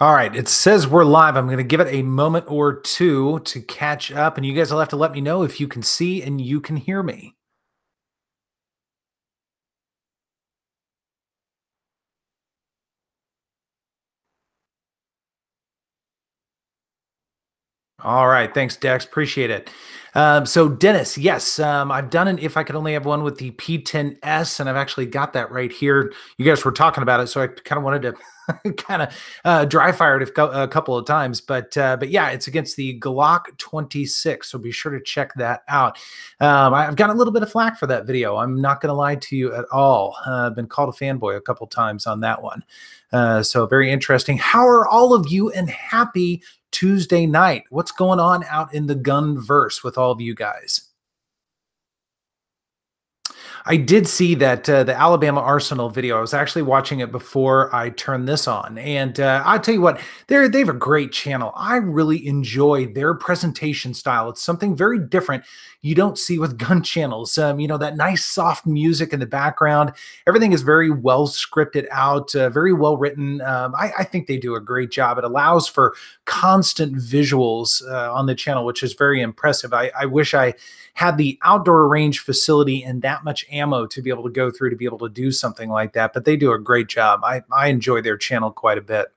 All right, it says we're live. I'm going to give it a moment or two to catch up, and you guys will have to let me know if you can see and you can hear me. All right, thanks, Dex. Appreciate it. So, Dennis, yes, I've done an If I Could Only Have One with the P10S, and I've actually got that right here. You guys were talking about it, so I kind of wanted to kind of dry fire it a couple of times, but yeah, it's against the Glock 26, so be sure to check that out. I've gotten a little bit of flack for that video. I'm not going to lie to you at all. I've been called a fanboy a couple times on that one. So very interesting. How are all of you? And happy Tuesday night. What's going on out in the gun verse with all of you guys? I did see that the Alabama Arsenal video. I was actually watching it before I turned this on, and I'll tell you what, they have a great channel. I really enjoy their presentation style. It's something very different you don't see with gun channels. That nice soft music in the background. Everything is very well scripted out, very well written. I think they do a great job. It allows for constant visuals on the channel, which is very impressive. I wish I had the outdoor range facility and that much ammo to be able to go through to be able to do something like that. But they do a great job. I enjoy their channel quite a bit.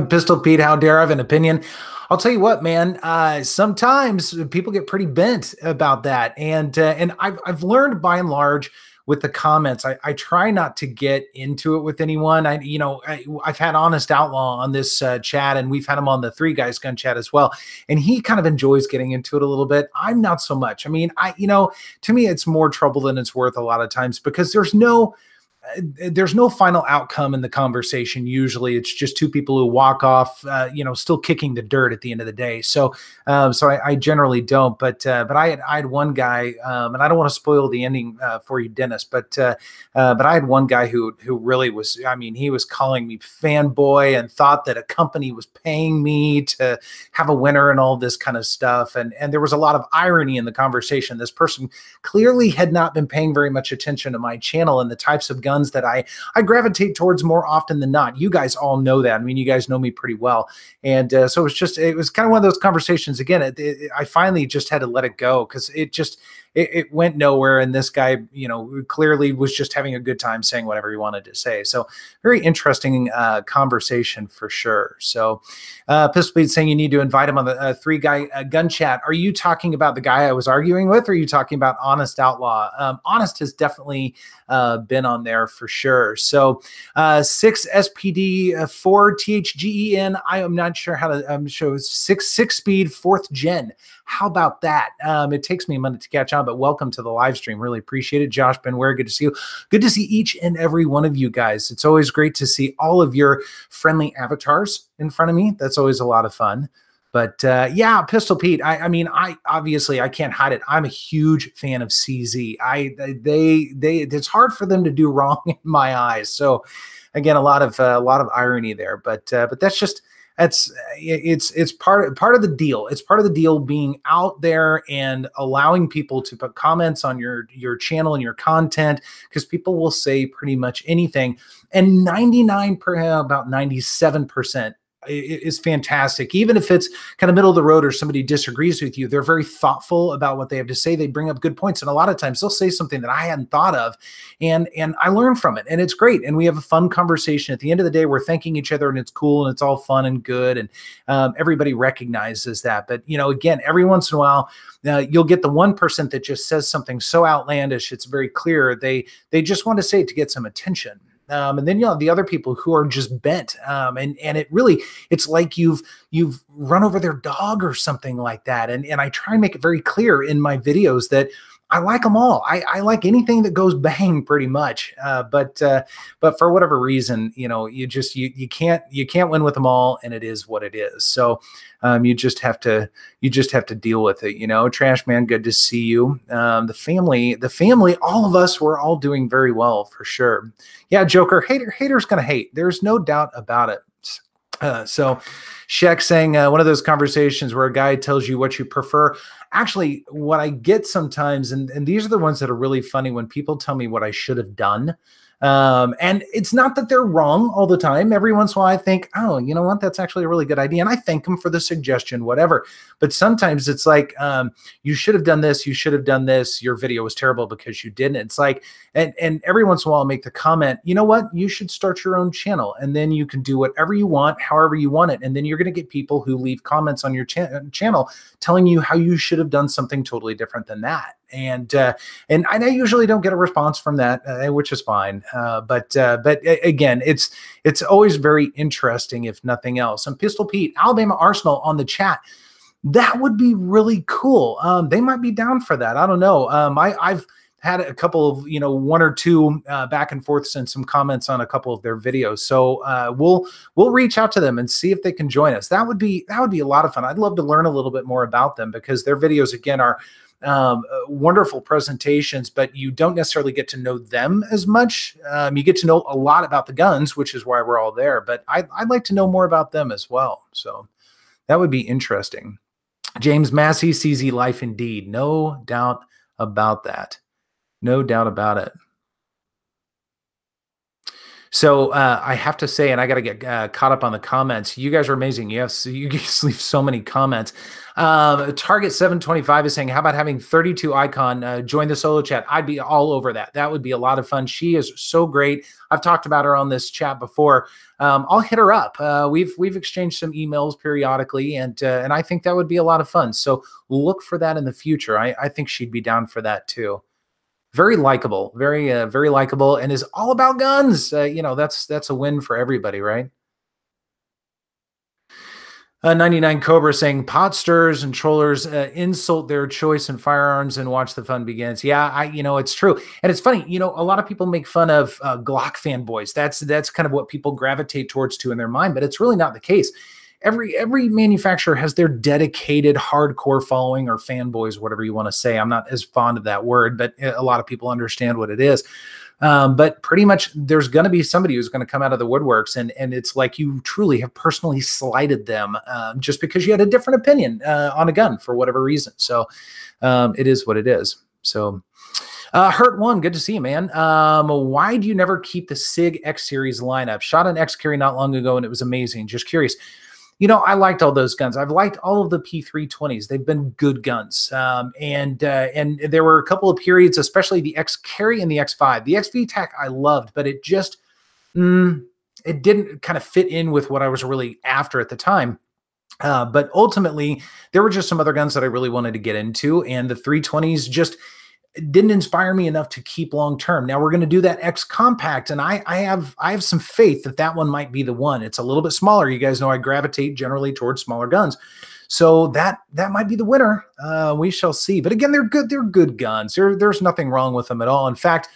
Pistol Pete, how dare I have an opinion? I'll tell you what, man. Sometimes people get pretty bent about that, and I've learned by and large with the comments. I try not to get into it with anyone. I've had Honest Outlaw on this chat, and we've had him on the Three Guys Gun chat as well, and he kind of enjoys getting into it a little bit. I'm not so much. I mean, to me, it's more trouble than it's worth a lot of times because there's no final outcome in the conversation. Usually it's just two people who walk off, still kicking the dirt at the end of the day. So I generally don't, but I had one guy, and I don't want to spoil the ending for you, Dennis, but I had one guy who really was, I mean, he was calling me fanboy and thought that a company was paying me to have a winner and all this kind of stuff. And there was a lot of irony in the conversation. This person clearly had not been paying very much attention to my channel and the types of guns that I gravitate towards more often than not. You guys all know that. I mean, you guys know me pretty well. And so it was kind of one of those conversations. Again, I finally just had to let it go because it went nowhere. And this guy, clearly was just having a good time saying whatever he wanted to say. So very interesting conversation for sure. So Pistol Pete saying you need to invite him on the Three Guy Gun chat. Are you talking about the guy I was arguing with, or are you talking about Honest Outlaw? Honest has definitely been on there for sure. So 6 SPD 4 THGEN. I am not sure how to show six speed 4th gen. How about that? It takes me a minute to catch on, but welcome to the live stream. Really appreciate it. Josh Benware, good to see you. Good to see each and every one of you guys. It's always great to see all of your friendly avatars in front of me. That's always a lot of fun. But yeah, Pistol Pete. I mean, I obviously I can't hide it. I'm a huge fan of CZ. It's hard for them to do wrong in my eyes. So again, a lot of irony there. But that's just it's part of the deal. It's part of the deal being out there and allowing people to put comments on your channel and your content, because people will say pretty much anything. And about 97% is fantastic. Even if it's kind of middle of the road or somebody disagrees with you, they're very thoughtful about what they have to say. They bring up good points. And a lot of times they'll say something that I hadn't thought of, and I learn from it, and it's great. And we have a fun conversation. At the end of the day, we're thanking each other, and it's cool, and it's all fun and good. And everybody recognizes that. But, again, every once in a while, you'll get the 1% that just says something so outlandish, it's very clear they just want to say it to get some attention. And then the other people who are just bent. And it's like you've run over their dog or something like that. And I try and make it very clear in my videos that I like them all. I like anything that goes bang pretty much. But for whatever reason, you can't win with them all, and it is what it is. So you just have to deal with it. Trash Man, good to see you. The family, all of us, we're all doing very well for sure. Yeah, Joker, haters gonna hate. There's no doubt about it. So Sheck saying one of those conversations where a guy tells you what you prefer. Actually, what I get sometimes, and these are the ones that are really funny, when people tell me what I should have done. And it's not that they're wrong all the time. Every once in a while I think, oh, you know what? That's actually a really good idea. And I thank them for the suggestion, whatever. But sometimes it's like, you should have done this. You should have done this. Your video was terrible because you didn't. It's like, and every once in a while I'll make the comment, you know what? You should start your own channel and then you can do whatever you want, however you want it. And then you're going to get people who leave comments on your channel telling you how you should have done something totally different than that. And I usually don't get a response from that, which is fine. But again, it's always very interesting, if nothing else. And Pistol Pete, Alabama Arsenal on the chat. That would be really cool. They might be down for that. I don't know. I've had a couple of, one or two back and forth and some comments on a couple of their videos. So we'll reach out to them and see if they can join us. That would be a lot of fun. I'd love to learn a little bit more about them because their videos, again, are wonderful presentations, but you don't necessarily get to know them as much. You get to know a lot about the guns, which is why we're all there, but I'd like to know more about them as well. So that would be interesting. James Massey, CZ Life indeed. No doubt about that. No doubt about it. So I have to say, and I got to get caught up on the comments. You guys are amazing. You guys leave so many comments. Target 725 is saying, how about having 32 Icon join the solo chat? I'd be all over that. That would be a lot of fun. She is so great. I've talked about her on this chat before. I'll hit her up. We've exchanged some emails periodically, and I think that would be a lot of fun. So look for that in the future. I think she'd be down for that too. Very likable, very likable, and is all about guns. That's a win for everybody, right? 99 Cobra saying pot stirrers and trollers insult their choice in firearms and watch the fun begins. Yeah, it's true. And it's funny, a lot of people make fun of Glock fanboys. That's kind of what people gravitate towards in their mind, but it's really not the case. Every manufacturer has their dedicated hardcore following, or fanboys, whatever you want to say. I'm not as fond of that word, but a lot of people understand what it is. But pretty much there's going to be somebody who's going to come out of the woodworks, and it's like you truly have personally slighted them just because you had a different opinion on a gun for whatever reason. So it is what it is. So Hurt One, good to see you, man. Why do you never keep the SIG X Series lineup? Shot an X carry not long ago, and it was amazing. Just curious. I liked all those guns. I've liked all of the P320s. They've been good guns. And there were a couple of periods, especially the X Carry and the X5. The XV-TAC I loved, but it just, it didn't kind of fit in with what I was really after at the time. But ultimately, there were just some other guns that I really wanted to get into, and the 320s just didn't inspire me enough to keep long term. Now we're going to do that X Compact, and I have some faith that one might be the one. It's a little bit smaller. You guys know I gravitate generally towards smaller guns, so that might be the winner. We shall see. But again, they're good. They're good guns. There's nothing wrong with them at all. In fact,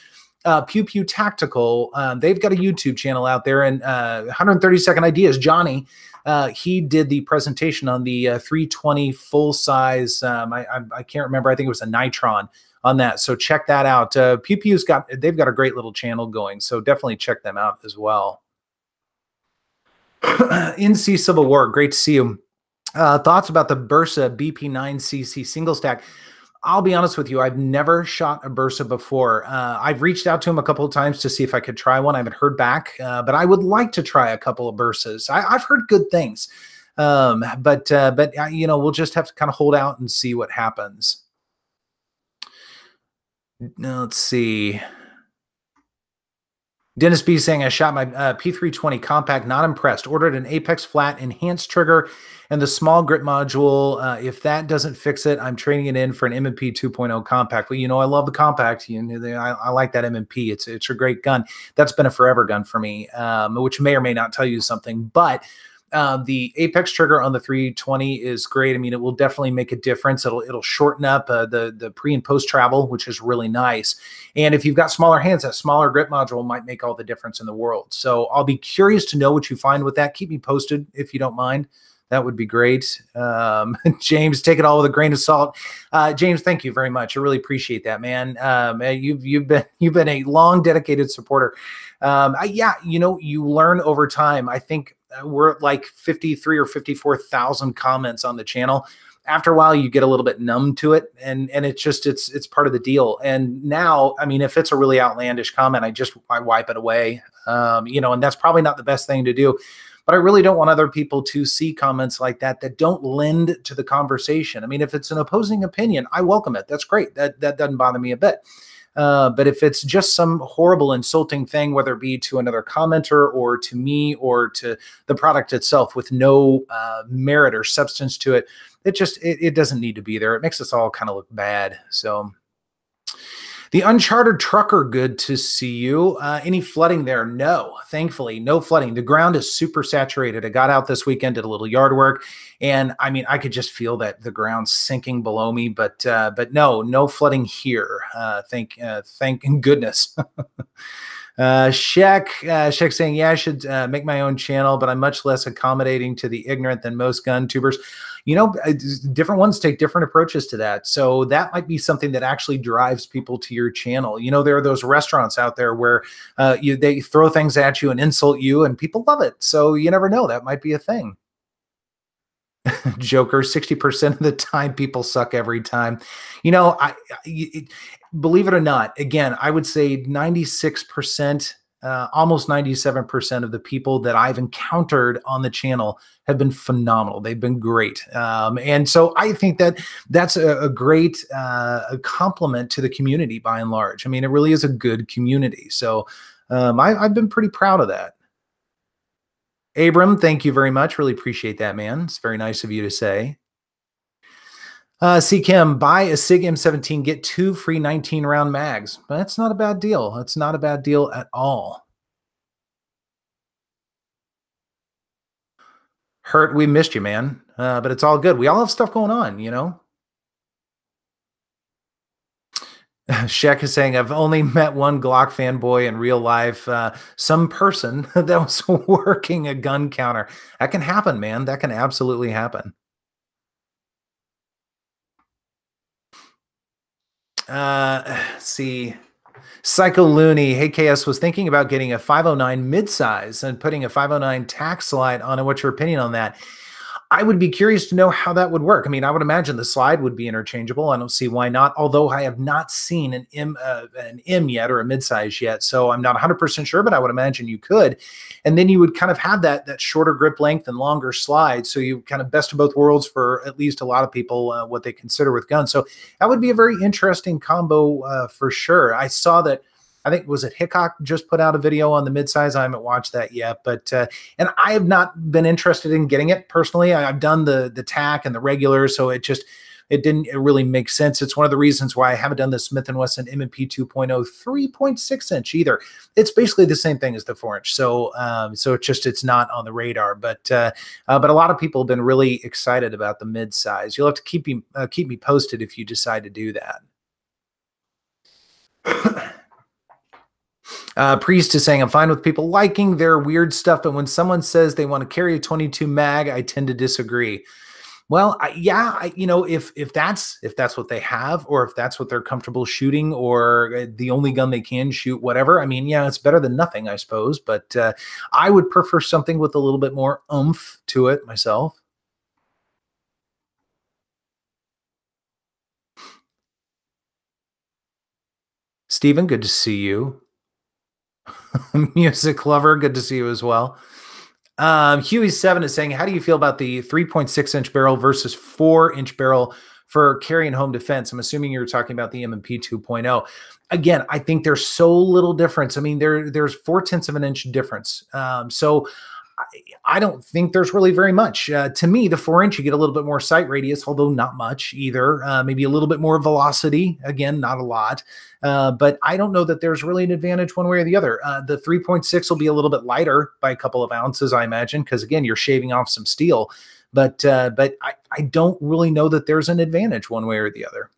Pew Pew Tactical, they've got a YouTube channel out there, and 130-second ideas. Johnny, he did the presentation on the 320 full size. I can't remember. I think it was a Nitron on that. So check that out. Pew Pew's they've got a great little channel going. So definitely check them out as well. NC Civil War, great to see you. Thoughts about the Bersa BP9cc single stack? I'll be honest with you. I've never shot a Bersa before. I've reached out to him a couple of times to see if I could try one. I haven't heard back, but I would like to try a couple of Bersas. I've heard good things. But we'll just have to kind of hold out and see what happens. Now, let's see. Dennis B saying, I shot my P320 compact, not impressed. Ordered an Apex flat enhanced trigger and the small grip module. If that doesn't fix it, I'm trading it in for an M&P 2.0 compact. Well, I love the compact. I like that M&P. It's a great gun. That's been a forever gun for me, which may or may not tell you something. But the Apex trigger on the 320 is great. I mean, it will definitely make a difference. It'll shorten up the pre and post travel, which is really nice. And if you've got smaller hands, that smaller grip module might make all the difference in the world. So I'll be curious to know what you find with that. Keep me posted if you don't mind. That would be great. James, take it all with a grain of salt. James, thank you very much. I really appreciate that, man. You've been a long, dedicated supporter. You learn over time. I think we're at like 53 or 54,000 comments on the channel. after a while you get a little bit numb to it, and it's part of the deal. And now, I mean, if it's a really outlandish comment, I wipe it away. And that's probably not the best thing to do. But I really don't want other people to see comments like that that don't lend to the conversation. I mean, if it's an opposing opinion, I welcome it. That's great. That doesn't bother me a bit. But if it's just some horrible, insulting thing, whether it be to another commenter or to me or to the product itself with no merit or substance to it, it doesn't need to be there. It makes us all kind of look bad. So the Uncharted Trucker, good to see you. Any flooding there? No, thankfully, no flooding. The ground is super saturated. I got out this weekend, did a little yard work, and I mean, I could just feel that the ground's sinking below me. But no flooding here. Thank goodness. Shek saying, yeah, I should make my own channel, but I'm much less accommodating to the ignorant than most gun tubers. Different ones take different approaches to that. So that might be something that actually drives people to your channel. There are those restaurants out there where they throw things at you and insult you, and people love it. So you never know. That might be a thing. Joker, 60% of the time, people suck every time. Believe it or not, again, I would say 96%, almost 97% of the people that I've encountered on the channel have been phenomenal. They've been great. And so I think that's a great compliment to the community by and large. I mean, it really is a good community. So I've been pretty proud of that. Abram, thank you very much. Really appreciate that, man. It's very nice of you to say. C. Kim, buy a SIG M17, get 2 free 19-round mags. That's not a bad deal. That's not a bad deal at all. Hurt, we missed you, man. But it's all good. We all have stuff going on, Shek is saying, I've only met one Glock fanboy in real life, some person that was working a gun counter. That can happen, man. That can absolutely happen. See. Psycho Looney, hey KS, was thinking about getting a 509 midsize and putting a 509 tack slide on it. What's your opinion on that? I would be curious to know how that would work. I mean, I would imagine the slide would be interchangeable. I don't see why not, although I have not seen an M yet or a midsize yet. So I'm not 100% sure, but I would imagine you could. And then you would kind of have that shorter grip length and longer slide. So you kind of best of both worlds for at least a lot of people, what they consider with guns. So that would be a very interesting combo for sure. I saw that. I think, was it Hickok just put out a video on the midsize? I haven't watched that yet, but and I have not been interested in getting it personally. I've done the tack and the regular, so it didn't really make sense. It's one of the reasons why I haven't done the Smith & Wesson M&P 2.0 3.6 inch either. It's basically the same thing as the 4-inch, so it's not on the radar. But a lot of people have been really excited about the midsize. You'll have to keep me posted if you decide to do that. Priest is saying, I'm fine with people liking their weird stuff, but when someone says they want to carry a 22 mag, I tend to disagree. Well, if that's what they have, or if that's what they're comfortable shooting, or the only gun they can shoot, whatever. I mean, yeah, it's better than nothing, I suppose. But I would prefer something with a little bit more oomph to it myself. Stephen, good to see you. Music lover, good to see you as well. Huey7 is saying, how do you feel about the 3.6 inch barrel versus 4-inch barrel for carrying home defense? I'm assuming you're talking about the M&P 2.0. Again, I think there's so little difference. I mean, there's 0.4 of an inch difference. So I don't think there's really very much. To me, the 4-inch, you get a little bit more sight radius, although not much either. Maybe a little bit more velocity. Again, not a lot. But I don't know that there's really an advantage one way or the other. The 3.6 will be a little bit lighter by a couple of ounces, I imagine, because, again, you're shaving off some steel. But I don't really know that there's an advantage one way or the other.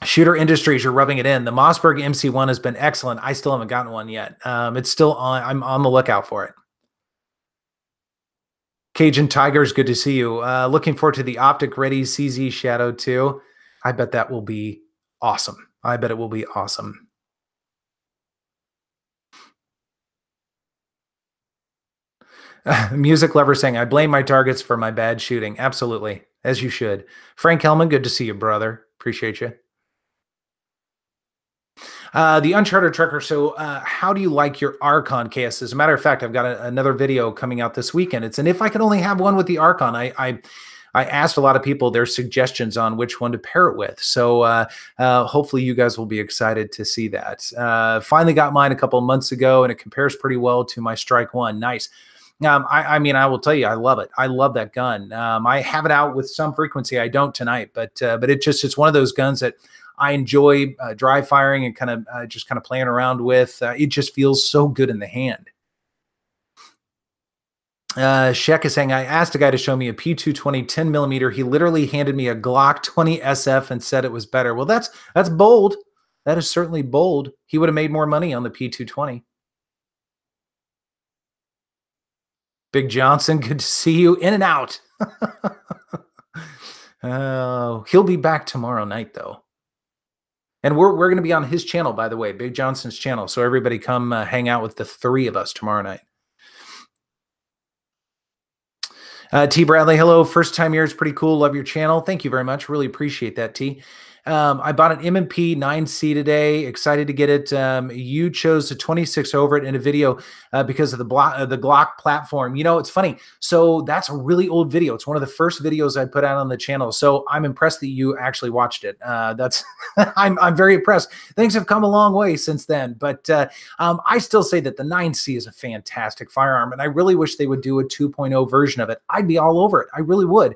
Shooter Industries, you're rubbing it in. The Mossberg MC1 has been excellent. I still haven't gotten one yet. It's still on. I'm on the lookout for it. Cajun Tigers, good to see you. Looking forward to the Optic Ready CZ Shadow 2. I bet that will be awesome. I bet it will be awesome. Music lover saying, I blame my targets for my bad shooting. Absolutely, as you should. Frank Hellman, good to see you, brother. Appreciate you. The Uncharted Trucker. So, how do you like your Archon case? As a matter of fact, I've got another video coming out this weekend. It's an if I could only have one with the Archon. I asked a lot of people their suggestions on which one to pair it with. So hopefully you guys will be excited to see that. Finally got mine a couple of months ago, and it compares pretty well to my Strike One. Nice. I mean, I will tell you, I love it. I love that gun. I have it out with some frequency. I don't tonight, but it's one of those guns that I enjoy dry firing and kind of just kind of playing around with. It just feels so good in the hand. Sheck is saying, I asked a guy to show me a P220 10 millimeter. He literally handed me a Glock 20 SF and said it was better. Well, that's bold. That is certainly bold. He would have made more money on the P220. Big Johnson, good to see you. In and out. Oh, he'll be back tomorrow night, though. And we're going to be on his channel, by the way, Big Johnson's channel. So everybody come hang out with the three of us tomorrow night. T. Bradley, hello. First time here is pretty cool. Love your channel. Thank you very much. Really appreciate that, T. I bought an M&P 9C today. Excited to get it. You chose the 26 over it in a video because of the Glock platform. You know, it's funny. So that's a really old video. It's one of the first videos I put out on the channel. So I'm impressed that you actually watched it. That's I'm very impressed. Things have come a long way since then. But I still say that the 9C is a fantastic firearm, and I really wish they would do a 2.0 version of it. I'd be all over it. I really would.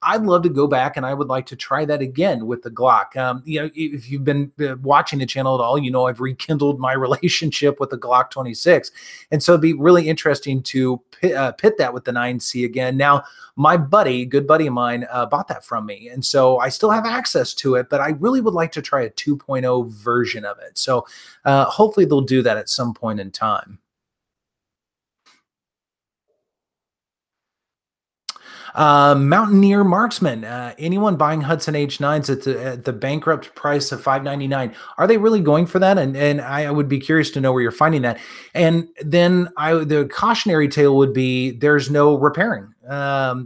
I'd love to go back, and I would like to try that again with the Glock. You know, if you've been watching the channel at all, you know I've rekindled my relationship with the Glock 26, and so it'd be really interesting to pit that with the 9C again. Now, my buddy, good buddy of mine, bought that from me, and so I still have access to it, but I really would like to try a 2.0 version of it. So hopefully they'll do that at some point in time. Mountaineer Marksman. Anyone buying Hudson H9s at the bankrupt price of $599? Are they really going for that? And I would be curious to know where you're finding that. And then the cautionary tale would be there's no repairing.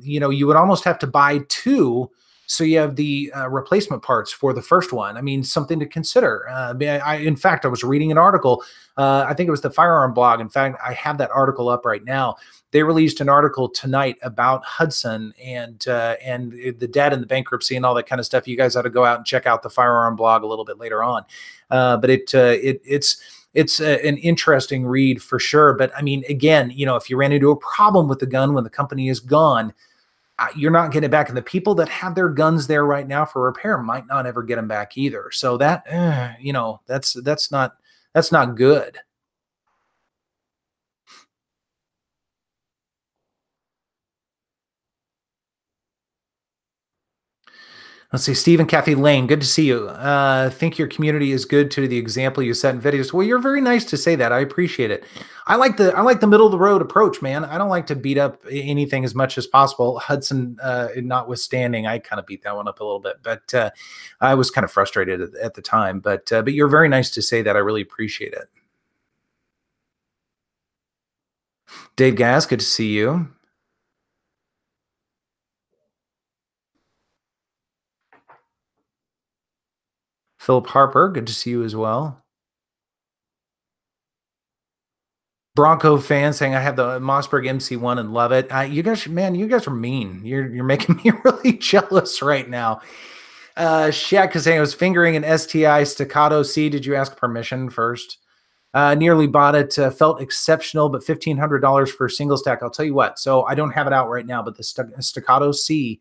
You know, you would almost have to buy two. So you have the replacement parts for the first one. I mean, something to consider. In fact, I was reading an article. I think it was the Firearm Blog. In fact, I have that article up right now. They released an article tonight about Hudson and the debt and the bankruptcy and all that kind of stuff. You guys ought to go out and check out the Firearm Blog a little bit later on. But it's an interesting read for sure. But I mean, again, you know, if you ran into a problem with the gun when the company is gone, you're not getting it back. And the people that have their guns there right now for repair might not ever get them back either. So that, you know, that's not good. Let's see, Stephen Kathy Lane, good to see you. Think your community is good to the example you set in videos. Well, you're very nice to say that. I appreciate it. I like the middle of the road approach, man. I don't like to beat up anything as much as possible. Hudson, notwithstanding, I kind of beat that one up a little bit, but I was kind of frustrated at the time. But you're very nice to say that. I really appreciate it. Dave Gas, good to see you. Philip Harper, good to see you as well. Bronco fan saying I have the Mossberg MC1 and love it. You guys, man, you guys are mean. You're making me really jealous right now. Shaq is saying I was fingering an STI Staccato C. Did you ask permission first? Nearly bought it. Felt exceptional, but $1,500 for a single stack. I'll tell you what. So I don't have it out right now, but the Staccato C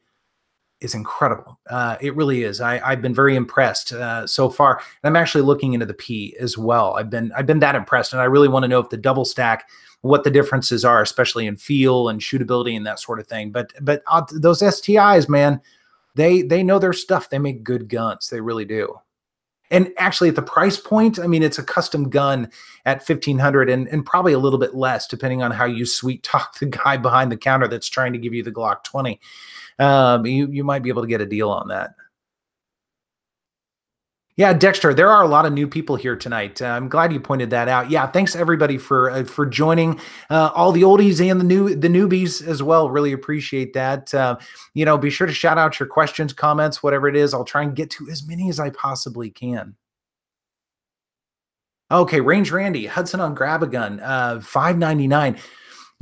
is incredible. It really is. I've been very impressed so far. And I'm actually looking into the P as well. I've been that impressed, and I really want to know if the double stack, what the differences are, especially in feel and shootability and that sort of thing. But those STIs, man, they know their stuff. They make good guns. They really do. And actually, at the price point, I mean, it's a custom gun at $1,500 and probably a little bit less, depending on how you sweet talk the guy behind the counter that's trying to give you the Glock 20. You might be able to get a deal on that. Yeah, Dexter, there are a lot of new people here tonight. I'm glad you pointed that out. Yeah, thanks everybody for joining. All the oldies and the newbies as well. Really appreciate that. Be sure to shout out your questions, comments, whatever it is. I'll try and get to as many as I possibly can. Okay, Range Randy, Hudson on Grab a Gun, 5.99.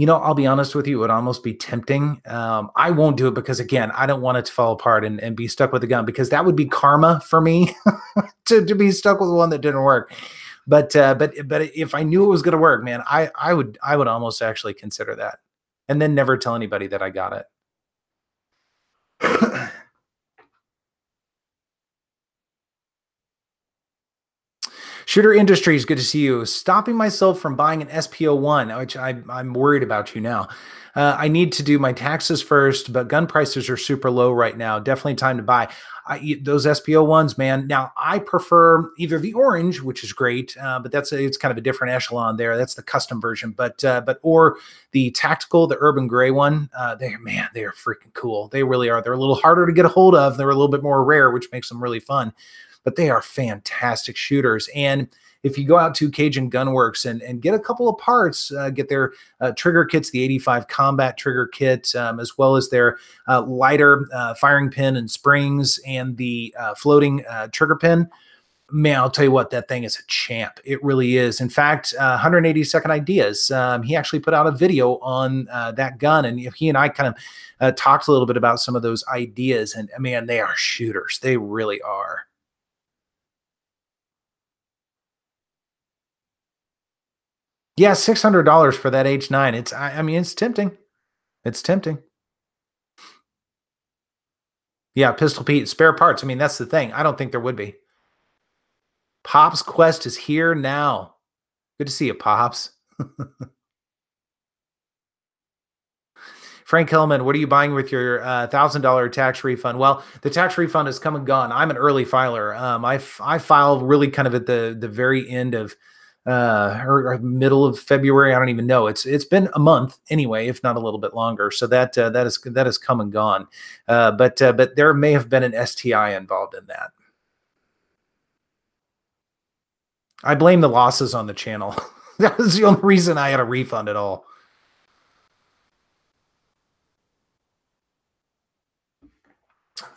I'll be honest with you, it would almost be tempting. I won't do it because again, I don't want it to fall apart and be stuck with the gun because that would be karma for me to be stuck with one that didn't work. But if I knew it was going to work, man, I would almost actually consider that, and then never tell anybody that I got it. Shooter Industries, good to see you. Stopping myself from buying an SPO1, which I'm worried about you now. I need to do my taxes first, but gun prices are super low right now. Definitely time to buy. Those SPO1s, man. Now, I prefer either the orange, which is great, but it's kind of a different echelon there. That's the custom version, or the tactical, the urban gray one. They are freaking cool. They really are. They're a little harder to get a hold of. They're a little bit more rare, which makes them really fun, but they are fantastic shooters. And if you go out to Cajun Gunworks and get a couple of parts, get their trigger kits, the 85 combat trigger kit, as well as their lighter firing pin and springs and the floating trigger pin, man, I'll tell you what, that thing is a champ. It really is. In fact, 180 Second Ideas, he actually put out a video on that gun, and he and I kind of talked a little bit about some of those ideas. And man, they are shooters. They really are. Yeah, $600 for that H9. I mean, it's tempting. It's tempting. Yeah, Pistol Pete, spare parts. I mean, that's the thing. I don't think there would be. Pops Quest is here now. Good to see you, Pops. Frank Hellman, what are you buying with your $1,000 tax refund? Well, the tax refund is come and gone. I'm an early filer. I file really kind of at the very end of or middle of February. I don't even know. It's been a month anyway, if not a little bit longer. So that is come and gone. But there may have been an STI involved in that. I blame the losses on the channel. That was the only reason I had a refund at all.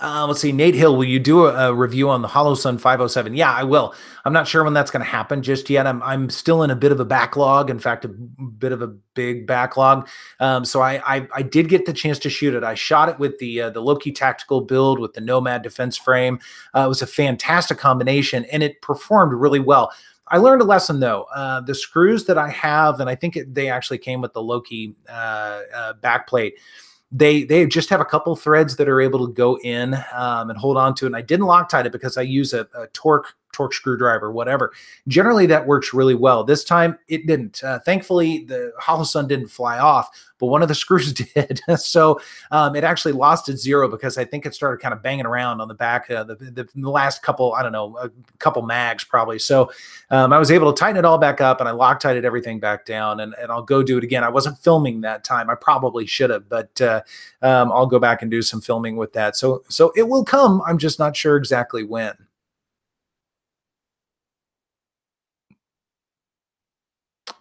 Let's see. Nate Hill, will you do a review on the Holosun 507? Yeah, I will. I'm not sure when that's going to happen just yet. I'm still in a bit of a backlog. In fact, a bit of a big backlog. So I did get the chance to shoot it. I shot it with the Loki tactical build with the Nomad defense frame. It was a fantastic combination, and it performed really well. I learned a lesson though. The screws that I have, and I think they actually came with the Loki backplate. They just have a couple threads that are able to go in and hold on to it. And I didn't Loctite it because I use a torque screwdriver, whatever. Generally, that works really well. This time, it didn't. Thankfully, the Holosun didn't fly off, but one of the screws did. So it actually lost its zero because I think it started kind of banging around on the back, the last couple, I don't know, a couple mags probably. So I was able to tighten it all back up, and I Loctited everything back down, and I'll go do it again. I wasn't filming that time. I probably should have, but I'll go back and do some filming with that. So it will come. I'm just not sure exactly when.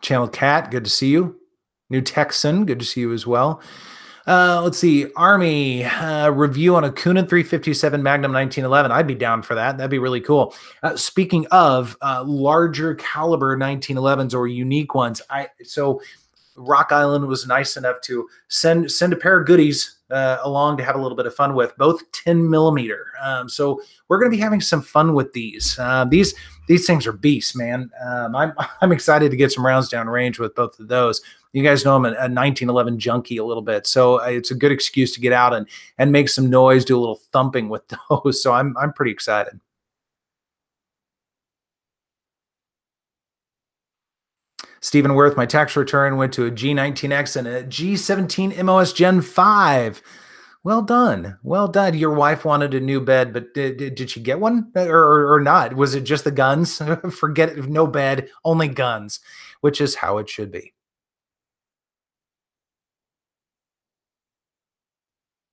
Channel Cat, good to see you. New Texan, good to see you as well. Let's see. Army review on a Kunin 357 Magnum 1911. I'd be down for that. That'd be really cool. Speaking of larger caliber 1911s or unique ones, so Rock Island was nice enough to send a pair of goodies along to have a little bit of fun with, both 10 millimeter. So we're going to be having some fun with these. These things are beasts, man. I'm excited to get some rounds down range with both of those. You guys know I'm a 1911 junkie a little bit, so it's a good excuse to get out and make some noise, do a little thumping with those. So I'm pretty excited. Stephen Worth, my tax return went to a G19X and a G17 MOS Gen 5. Well done. Well done. Your wife wanted a new bed, but did she get one or not? Was it just the guns? Forget it. No bed, only guns, which is how it should be.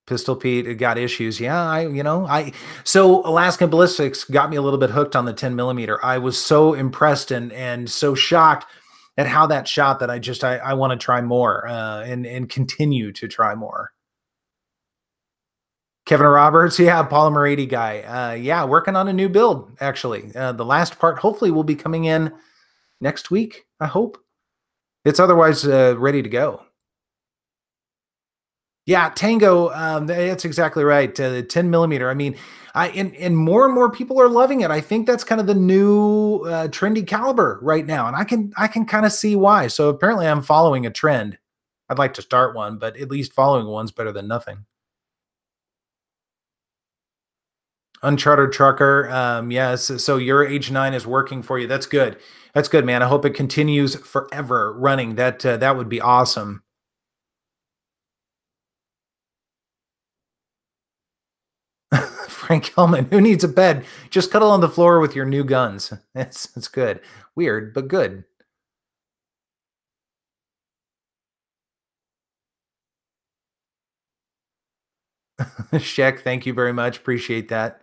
Pistol Pete got issues. Yeah, so Alaskan Ballistics got me a little bit hooked on the 10 millimeter. I was so impressed and so shocked at how that shot that I want to try more and continue to try more. Kevin Roberts, yeah, Polymer 80 guy. Yeah, working on a new build, actually. The last part hopefully will be coming in next week, I hope. It's otherwise ready to go. Yeah, Tango, that's exactly right. The 10 millimeter. I mean, and and more people are loving it. I think that's kind of the new trendy caliber right now, and I can kind of see why. So apparently, I'm following a trend. I'd like to start one, but at least following one's better than nothing. Uncharted Trucker. Yes. So your H9 is working for you. That's good. That's good, man. I hope it continues forever running. That would be awesome. Frank Hellman, who needs a bed? Just cuddle on the floor with your new guns. That's good. Weird, but good. Sheck, thank you very much. Appreciate that.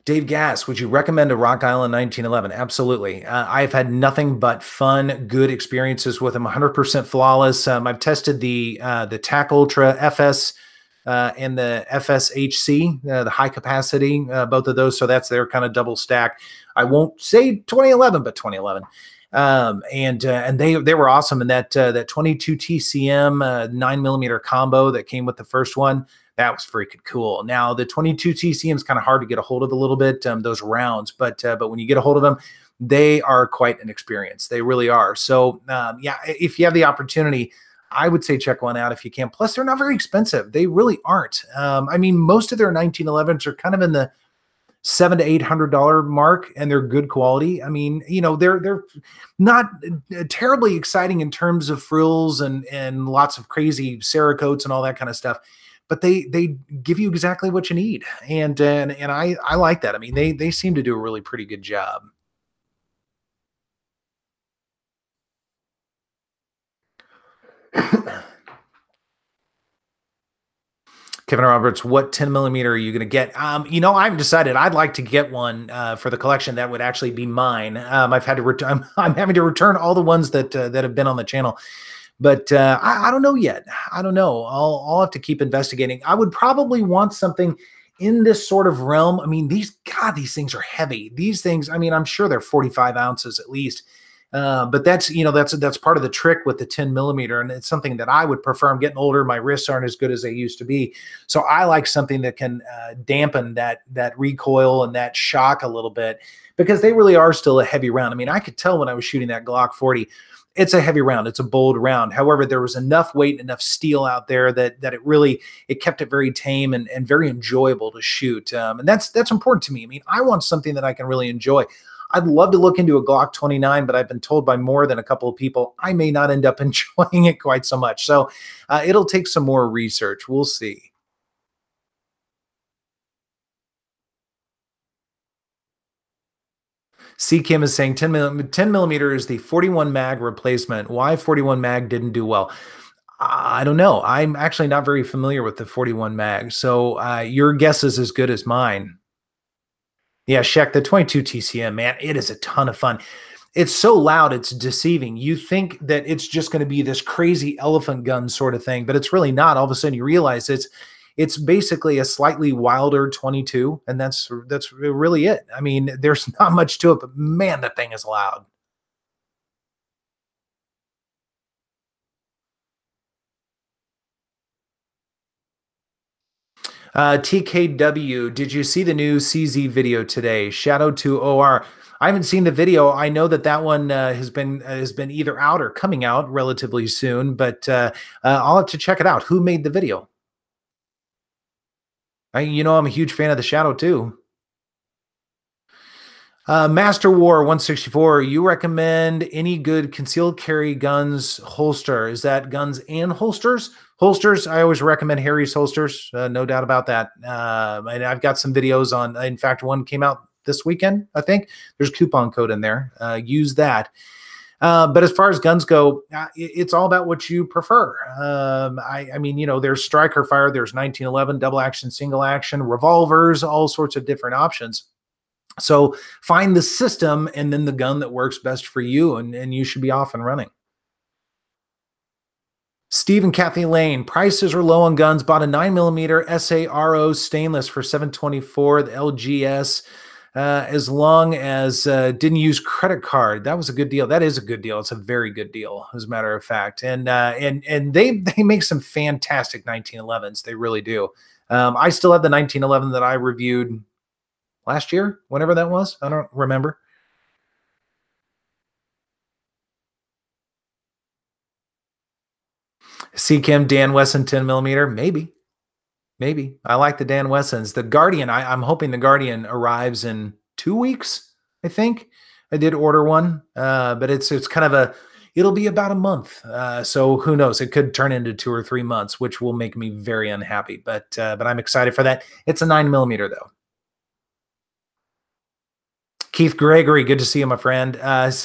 Dave Gass, would you recommend a Rock Island 1911? Absolutely. I've had nothing but fun, good experiences with them. 100% flawless. I've tested the TAC Ultra FS and the FSHC, the high capacity, both of those. So that's their kind of double stack. I won't say 2011, but 2011. And they were awesome. And that 22 TCM 9 millimeter combo that came with the first one, that was freaking cool. Now the 22 TCM is kind of hard to get a hold of a little bit, those rounds, but when you get a hold of them, they are quite an experience. They really are. So yeah, if you have the opportunity, I would say check one out if you can. Plus, they're not very expensive. They really aren't. I mean, most of their 1911s are kind of in the $700 to $800 mark, and they're good quality. I mean, they're not terribly exciting in terms of frills and lots of crazy Cerakotes and all that kind of stuff, but they give you exactly what you need, and I like that. I mean, they seem to do a really pretty good job. Kevin Roberts, what 10 millimeter are you going to get? I haven't decided. I'd like to get one for the collection that would actually be mine. I've had to return. I'm having to return all the ones that have been on the channel, but I don't know yet. I don't know. I'll have to keep investigating. I would probably want something in this sort of realm. I mean, these things are heavy. These things. I mean, I'm sure they're 45 ounces at least. But that's part of the trick with the 10 millimeter, and it's something that I would prefer. I'm getting older; my wrists aren't as good as they used to be, so I like something that can dampen that recoil and that shock a little bit, because they really are still a heavy round. I mean, I could tell when I was shooting that Glock 40, it's a heavy round, it's a bold round. However, there was enough weight and enough steel out there that it kept it very tame and very enjoyable to shoot, and that's important to me. I mean, I want something that I can really enjoy. I'd love to look into a Glock 29, but I've been told by more than a couple of people I may not end up enjoying it quite so much. So it'll take some more research. We'll see. C Kim is saying 10 millimeter is the 41 mag replacement. Why 41 mag didn't do well? I don't know. I'm actually not very familiar with the 41 mag. So your guess is as good as mine. Yeah, Shaq, the 22 TCM, man, it is a ton of fun. It's so loud, it's deceiving. You think that it's just going to be this crazy elephant gun sort of thing, but it's really not. All of a sudden, you realize it's basically a slightly wilder 22, and that's really it. I mean, there's not much to it, but man, that thing is loud. TKW, did you see the new CZ video today? Shadow 2 OR. I haven't seen the video. I know that one has been either out or coming out relatively soon, but I'll have to check it out. Who made the video? I'm a huge fan of the Shadow too. Master War 164. You recommend any good concealed carry guns holster? Is that guns and holsters? Holsters. I always recommend Harry's holsters. No doubt about that. And I've got some videos on. In fact, one came out this weekend. I think there's a coupon code in there. Use that. But as far as guns go, it's all about what you prefer. I mean, there's striker fire, there's 1911, double action, single action, revolvers, all sorts of different options. So find the system and then the gun that works best for you, and you should be off and running. Steve and Kathy Lane, prices are low on guns. Bought a 9mm SARO stainless for 724, the LGS, as long as didn't use credit card. That was a good deal. That is a good deal. It's a very good deal, as a matter of fact. And they make some fantastic 1911s. They really do. I still have the 1911 that I reviewed last year, whenever that was. I don't remember. See Kim, Dan Wesson 10mm, maybe. I like the Dan Wessons. The Guardian, I'm hoping the Guardian arrives in 2 weeks. I think I did order one, but it's kind of it'll be about a month. So who knows? It could turn into 2 or 3 months, which will make me very unhappy. But I'm excited for that. It's a 9mm though. Keith Gregory, good to see you, my friend.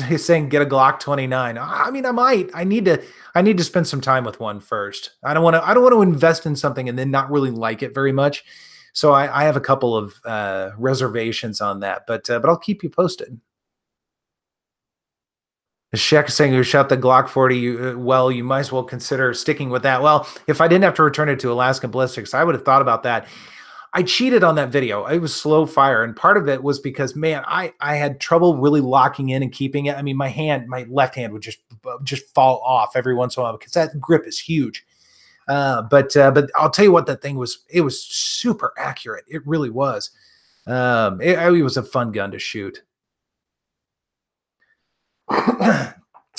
He's saying get a Glock 29. I mean, I might. I need to spend some time with one first. I don't want to invest in something and then not really like it very much. So I have a couple of reservations on that, but I'll keep you posted. Sheck saying who shot the Glock 40, you might as well consider sticking with that. Well, if I didn't have to return it to Alaskan Ballistics, I would have thought about that. I cheated on that video. It was slow fire. And part of it was because, man, I had trouble really locking in and keeping it. I mean, my left hand would just fall off every once in a while because that grip is huge. But I'll tell you what, it was super accurate. It really was. It was a fun gun to shoot.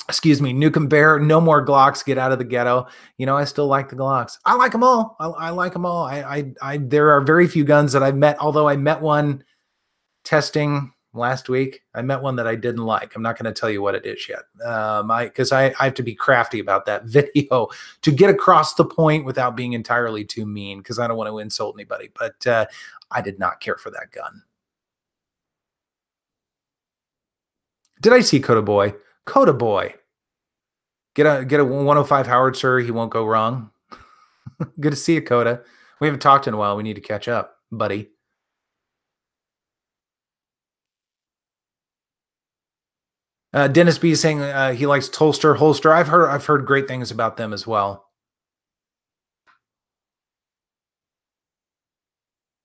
Excuse me, Nuke and Bear, no more Glocks, get out of the ghetto. I still like the Glocks. I like them all. I like them all. There are very few guns that I've met, although I met one testing last week. I met one that I didn't like. I'm not going to tell you what it is yet. Because I have to be crafty about that video to get across the point without being entirely too mean, because I don't want to insult anybody. But I did not care for that gun. Did I see Coda Boy? Coda Boy. Get a 105 howitzer. He won't go wrong. Good to see you, Coda. We haven't talked in a while. We need to catch up, buddy. Dennis B saying he likes Tolster Holster. I've heard great things about them as well.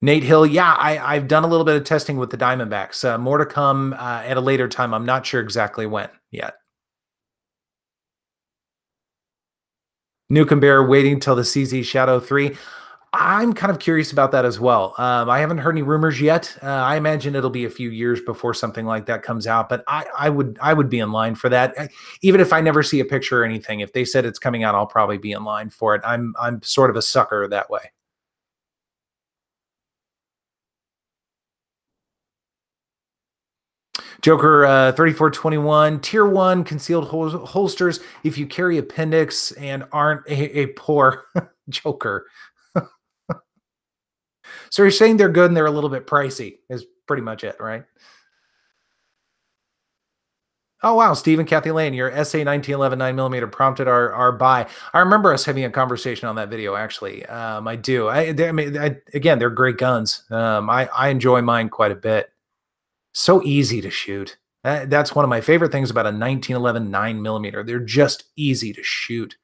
Nate Hill, yeah, I've done a little bit of testing with the Diamondbacks. More to come at a later time. I'm not sure exactly when yet. Nuke and Bear waiting till the CZ Shadow 3. I'm kind of curious about that as well. I haven't heard any rumors yet. I imagine it'll be a few years before something like that comes out, but I would be in line for that. Even if I never see a picture or anything, if they said it's coming out, I'll probably be in line for it. I'm sort of a sucker that way. Joker 3421, tier 1 concealed holsters. If you carry appendix and aren't a poor Joker. So you're saying they're good and they're a little bit pricey is pretty much it, right? Oh, wow. Stephen, Kathy Lane, your SA 1911 9mm prompted our buy. I remember us having a conversation on that video, actually. I do. Again, they're great guns. I enjoy mine quite a bit. So easy to shoot. That's one of my favorite things about a 1911 9mm. They're just easy to shoot.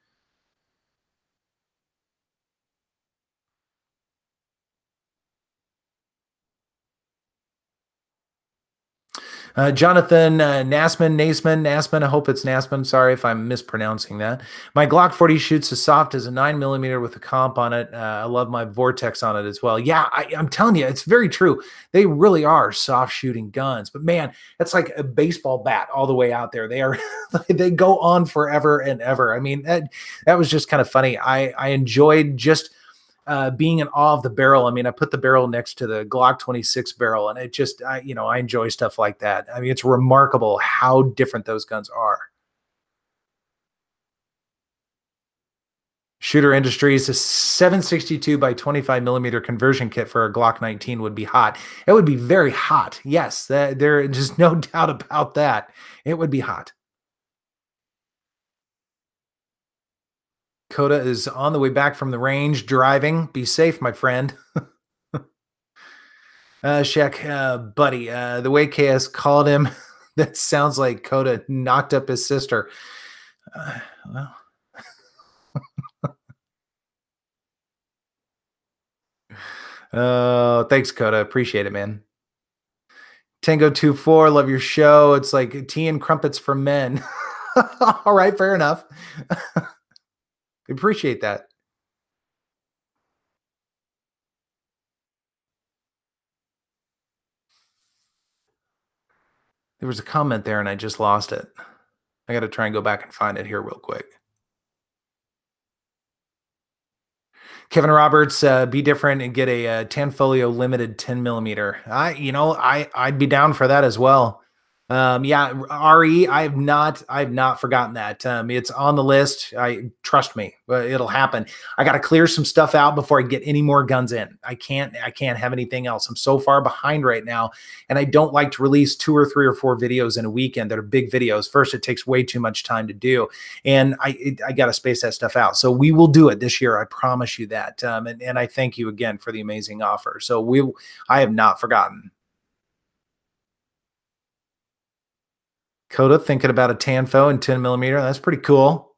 Jonathan Nasman. I hope it's Nasman. Sorry if I'm mispronouncing that. My Glock 40 shoots as soft as a 9mm with a comp on it. I love my Vortex on it as well. Yeah, I'm telling you, it's very true. They really are soft shooting guns. But man, it's like a baseball bat all the way out there. They go on forever and ever. I mean, that was just kind of funny. I enjoyed just being in awe of the barrel. I mean, I put the barrel next to the Glock 26 barrel, and it just, I enjoy stuff like that. I mean, it's remarkable how different those guns are. Shooter Industries, a 762 by 25mm conversion kit for a Glock 19 would be hot. It would be very hot. Yes, there is no doubt about that. It would be hot. Coda is on the way back from the range driving. Be safe, my friend. Shaq, buddy, the way KS called him, that sounds like Coda knocked up his sister. Well, thanks, Coda. Appreciate it, man. Tango 24, love your show. It's like tea and crumpets for men. All right, fair enough. Appreciate that. There was a comment there and I just lost it. I got to try and go back and find it here real quick. Kevin Roberts, be different and get a, Tanfolio limited 10 millimeter. I'd be down for that as well. Yeah, RE, I've not forgotten that. It's on the list. Trust me, it'll happen. I got to clear some stuff out before I get any more guns in. I can't have anything else. I'm so far behind right now, and I don't like to release 2 or 3 or 4 videos in a weekend that are big videos. First, it takes way too much time to do, and I got to space that stuff out. So we will do it this year. I promise you that. And I thank you again for the amazing offer. So I have not forgotten. Coda thinking about a Tanfo and 10 millimeter. That's pretty cool.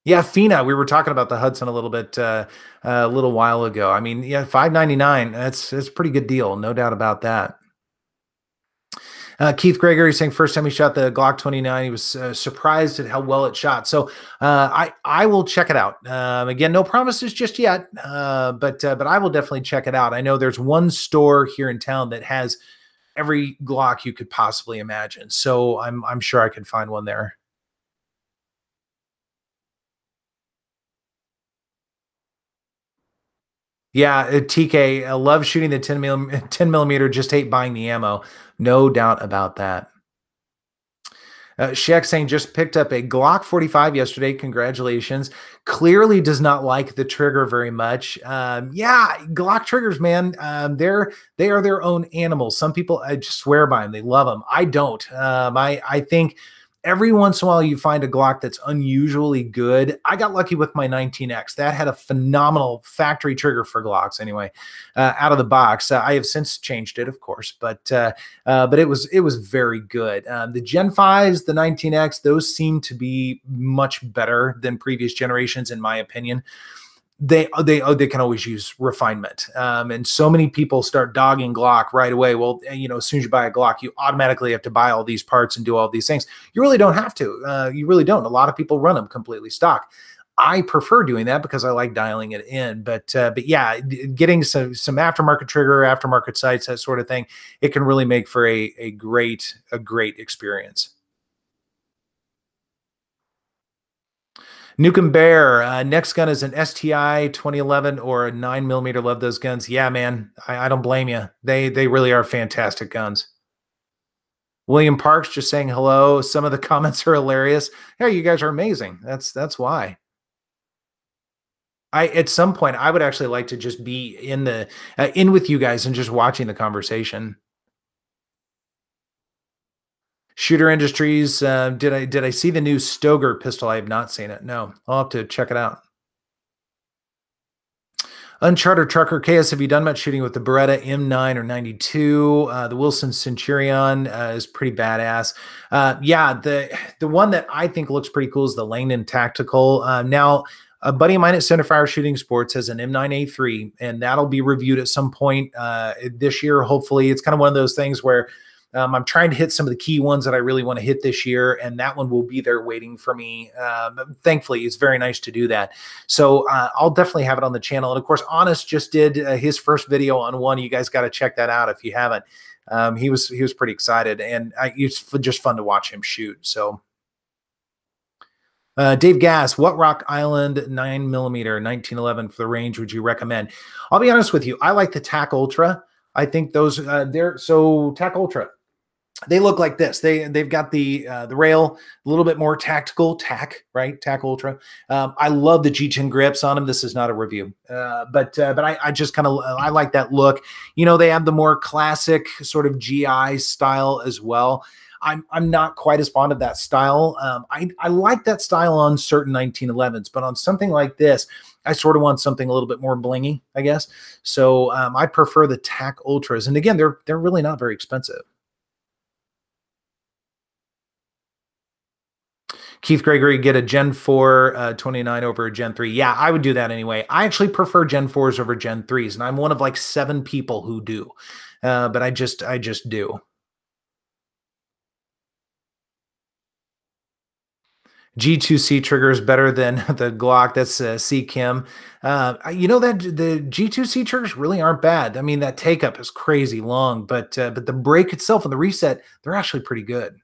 Yeah, Fina. We were talking about the Hudson a little bit a little while ago. I mean, yeah, $599. That's a pretty good deal, no doubt about that. Keith Gregory saying first time he shot the Glock 29, he was surprised at how well it shot. So I will check it out. Again, no promises just yet, but I will definitely check it out. I know there's one store here in town that has every Glock you could possibly imagine. So I'm sure I could find one there. Yeah, TK, I love shooting the 10 millimeter, just hate buying the ammo. No doubt about that. Shaq saying just picked up a Glock 45 yesterday. Congratulations. Clearly does not like the trigger very much. Yeah, Glock triggers, man. They are their own animals. Some people I just swear by them. They love them. I don't. I think every once in a while you find a Glock that's unusually good. I got lucky with my 19X. That had a phenomenal factory trigger for Glocks anyway, out of the box. I have since changed it, of course, but it was very good. The Gen 5s, the 19X, those seem to be much better than previous generations, in my opinion. They can always use refinement, and so many people start dogging Glock right away. Well, as soon as you buy a Glock, you automatically have to buy all these parts and do all these things. You really don't have to. You really don't. A lot of people run them completely stock. I prefer doing that because I like dialing it in. But yeah, getting some aftermarket trigger, aftermarket sights, that sort of thing, it can really make for a great experience. Nukem Bear, next gun is an STI 2011 or a 9 millimeter. Love those guns. Yeah, man, I don't blame you. They really are fantastic guns. William Parks just saying hello. Some of the comments are hilarious. Hey, you guys are amazing. That's why. At some point I would actually like to just be in with you guys and just watching the conversation. Shooter Industries. Did I see the new Stoeger pistol? I have not seen it. No, I'll have to check it out. Uncharted Trucker KS, have you done much shooting with the Beretta M9 or 92? The Wilson Centurion is pretty badass. Yeah, the one that I think looks pretty cool is the Langdon Tactical. Now, a buddy of mine at Centerfire Shooting Sports has an M9A3, and that'll be reviewed at some point this year. Hopefully, it's kind of one of those things where I'm trying to hit some of the key ones that I really want to hit this year, and that one will be there waiting for me. Thankfully, it's very nice to do that. So I'll definitely have it on the channel. And of course, Honest just did his first video on one. You guys got to check that out if you haven't. He was pretty excited, and it's just fun to watch him shoot. So. Dave Gass, what Rock Island 9mm 1911 for the range would you recommend? I'll be honest with you. I like the TAC Ultra. I think those TAC Ultra. They look like this. They've got the rail, a little bit more tactical, TAC, right? TAC Ultra. I love the G10 grips on them. This is not a review, but I just kind of I like that look. They have the more classic sort of GI style as well. I'm not quite as fond of that style. I like that style on certain 1911s, but on something like this, I sort of want something a little bit more blingy, I guess. So I prefer the TAC Ultras, and again, they're really not very expensive. Keith Gregory, get a Gen 4 29 over a Gen 3. Yeah, I would do that anyway. I actually prefer Gen 4s over Gen 3s, and I'm one of like 7 people who do. But I just do. G2C trigger is better than the Glock. That's C Kim. You know that the G2C triggers really aren't bad. I mean, that take up is crazy long, but the break itself and the reset, they're actually pretty good.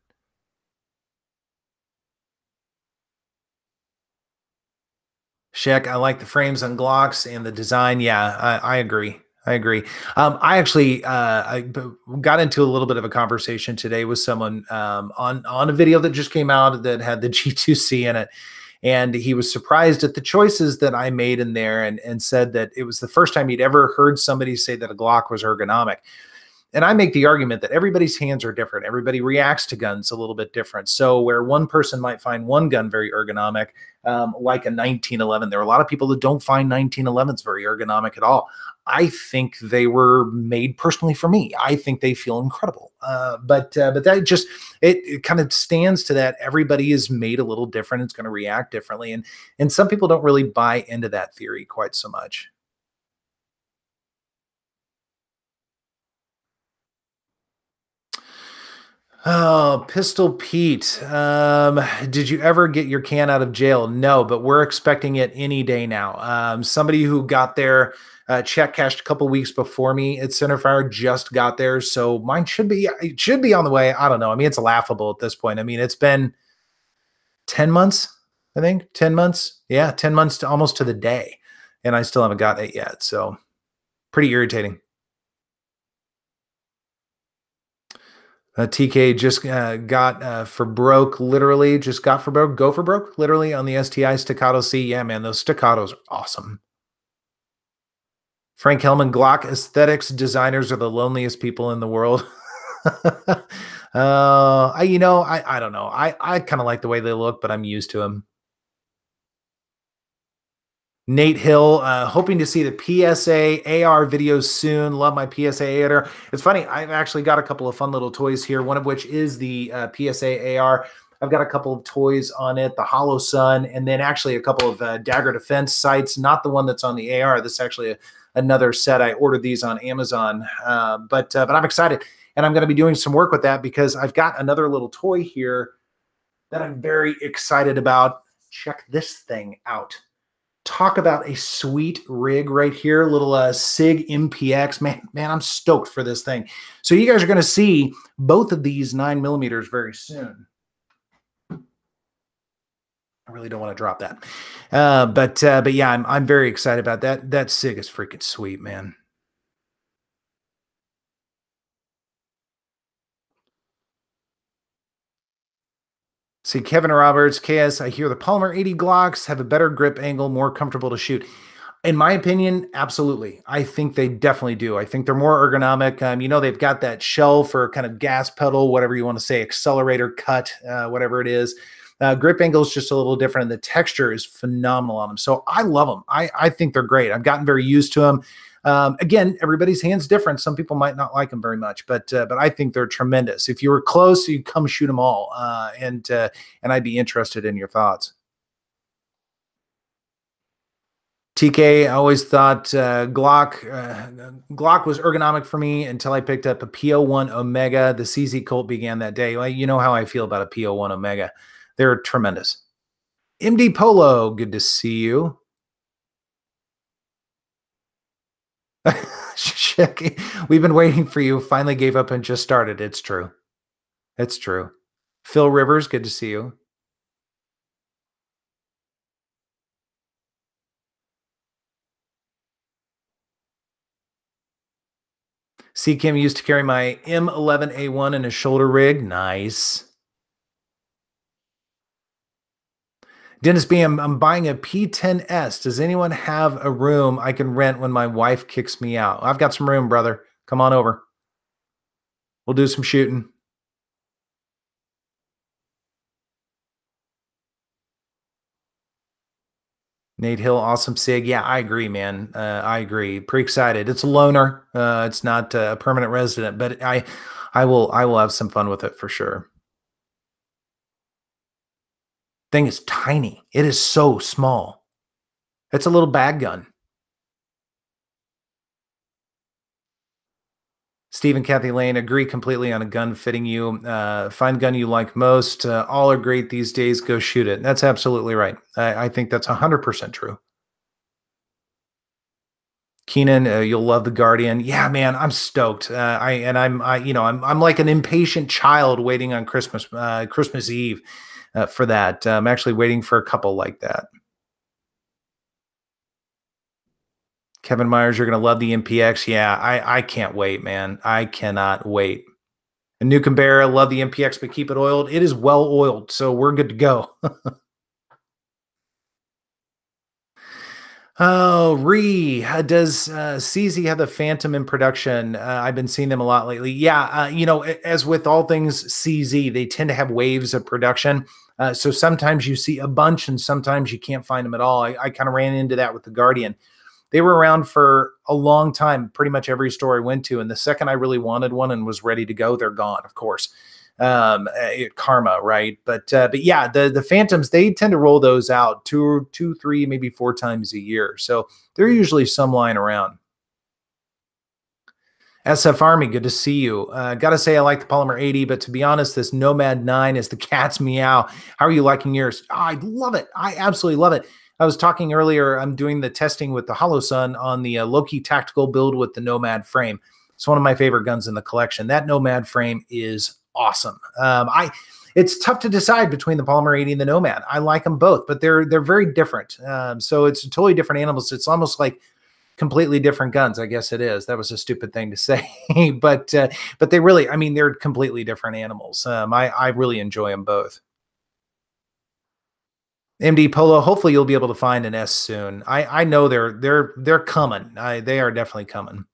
Sheck, I like the frames on Glocks and the design. Yeah, I agree. I agree. I actually got into a little bit of a conversation today with someone on a video that just came out that had the G2C in it, and he was surprised at the choices that I made in there, and said that it was the first time he'd ever heard somebody say that a Glock was ergonomic. And I make the argument that everybody's hands are different. Everybody reacts to guns a little bit different. So where one person might find one gun very ergonomic, like a 1911, there are a lot of people that don't find 1911s very ergonomic at all. I think they were made personally for me. I think they feel incredible. But that just it kind of stands to that everybody is made a little different. It's going to react differently, and some people don't really buy into that theory quite so much. Oh, Pistol Pete. Did you ever get your can out of jail? No, but we're expecting it any day now. Somebody who got their check cashed a couple weeks before me at Centerfire just got there, so mine should be on the way. I don't know. I mean, it's laughable at this point. I mean, it's been 10 months, I think 10 months. Yeah, 10 months to almost to the day, and I still haven't gotten it yet. So pretty irritating. TK just got for broke, literally just got for broke, go for broke, literally on the STI staccato C. Yeah, man, those staccatos are awesome. Frank Hellman, Glock aesthetics designers are the loneliest people in the world. I don't know. I kind of like the way they look, but I'm used to them. Nate Hill, hoping to see the PSA AR videos soon. Love my PSA AR. It's funny, I've actually got a couple of fun little toys here, one of which is the PSA AR. I've got a couple of toys on it, the Hollow Sun, and then actually a couple of Dagger Defense sights, not the one that's on the AR. This is actually another set. I ordered these on Amazon, but I'm excited. And I'm going to be doing some work with that because I've got another little toy here that I'm very excited about. Check this thing out. Talk about a sweet rig right here, little SIG MPX. Man, I'm stoked for this thing. So you guys are going to see both of these 9mm very soon. I really don't want to drop that, but yeah, I'm very excited about that. That SIG is freaking sweet, man. See, Kevin Roberts, KS, I hear the Polymer 80 Glocks have a better grip angle, more comfortable to shoot. In my opinion, absolutely. I think they definitely do. I think they're more ergonomic. They've got that shell for kind of gas pedal, whatever you want to say, accelerator cut, whatever it is. Grip angle is just a little different. And the texture is phenomenal on them. So I love them. I think they're great. I've gotten very used to them. Again, everybody's hand's different. Some people might not like them very much, but I think they're tremendous. If you were close, you come shoot them all, and I'd be interested in your thoughts. TK, I always thought Glock was ergonomic for me until I picked up a PO1 Omega. The CZ Colt began that day. Well, you know how I feel about a PO1 Omega. They're tremendous. MD Polo, good to see you. We've been waiting for you. Finally gave up and just started. It's true. It's true. Phil Rivers, good to see you. C Kim used to carry my M11A1 in a shoulder rig. Nice. Dennis B, I'm buying a P10S. Does anyone have a room I can rent when my wife kicks me out? I've got some room, brother. Come on over. We'll do some shooting. Nate Hill, awesome sig. Yeah, I agree, man. I agree. Pretty excited. It's a loner. It's not a permanent resident, but I will have some fun with it for sure. Thing is tiny. It is so small. It's a little bag gun. Steve and Kathy Lane agree completely on a gun fitting you. Find gun you like most. All are great these days. Go shoot it. That's absolutely right. I think that's 100% true. Keenan, you'll love the Guardian. Yeah, man, I'm stoked. I'm like an impatient child waiting on Christmas Eve, for that. I'm actually waiting for a couple like that. Kevin Myers, you're gonna love the MPX. Yeah, I can't wait, man. I cannot wait. And Nukem Bear, love the MPX, but keep it oiled. It is well oiled, so we're good to go. Oh, does CZ have the Phantom in production? I've been seeing them a lot lately. Yeah, as with all things CZ, they tend to have waves of production. So sometimes you see a bunch, and sometimes you can't find them at all. I kind of ran into that with the Guardian. They were around for a long time, pretty much every store I went to. And the second I really wanted one and was ready to go, they're gone, of course. Karma, right? But yeah, the Phantoms, they tend to roll those out two, three, maybe four times a year. So they're usually some lying around. SF Army, good to see you. Gotta say, I like the Polymer 80, but to be honest, this Nomad 9 is the cat's meow. How are you liking yours? Oh, I love it. I absolutely love it. I was talking earlier, I'm doing the testing with the Holosun on the Loki tactical build with the Nomad frame. It's one of my favorite guns in the collection. That Nomad frame is awesome. It's tough to decide between the Polymer 80 and the Nomad. I like them both, but they're very different. So it's totally different animals. It's almost like completely different guns. I guess it is. That was a stupid thing to say, but they really, I mean, they're completely different animals. I really enjoy them both. MD Polo, hopefully you'll be able to find an S soon. I know they're coming. They are definitely coming.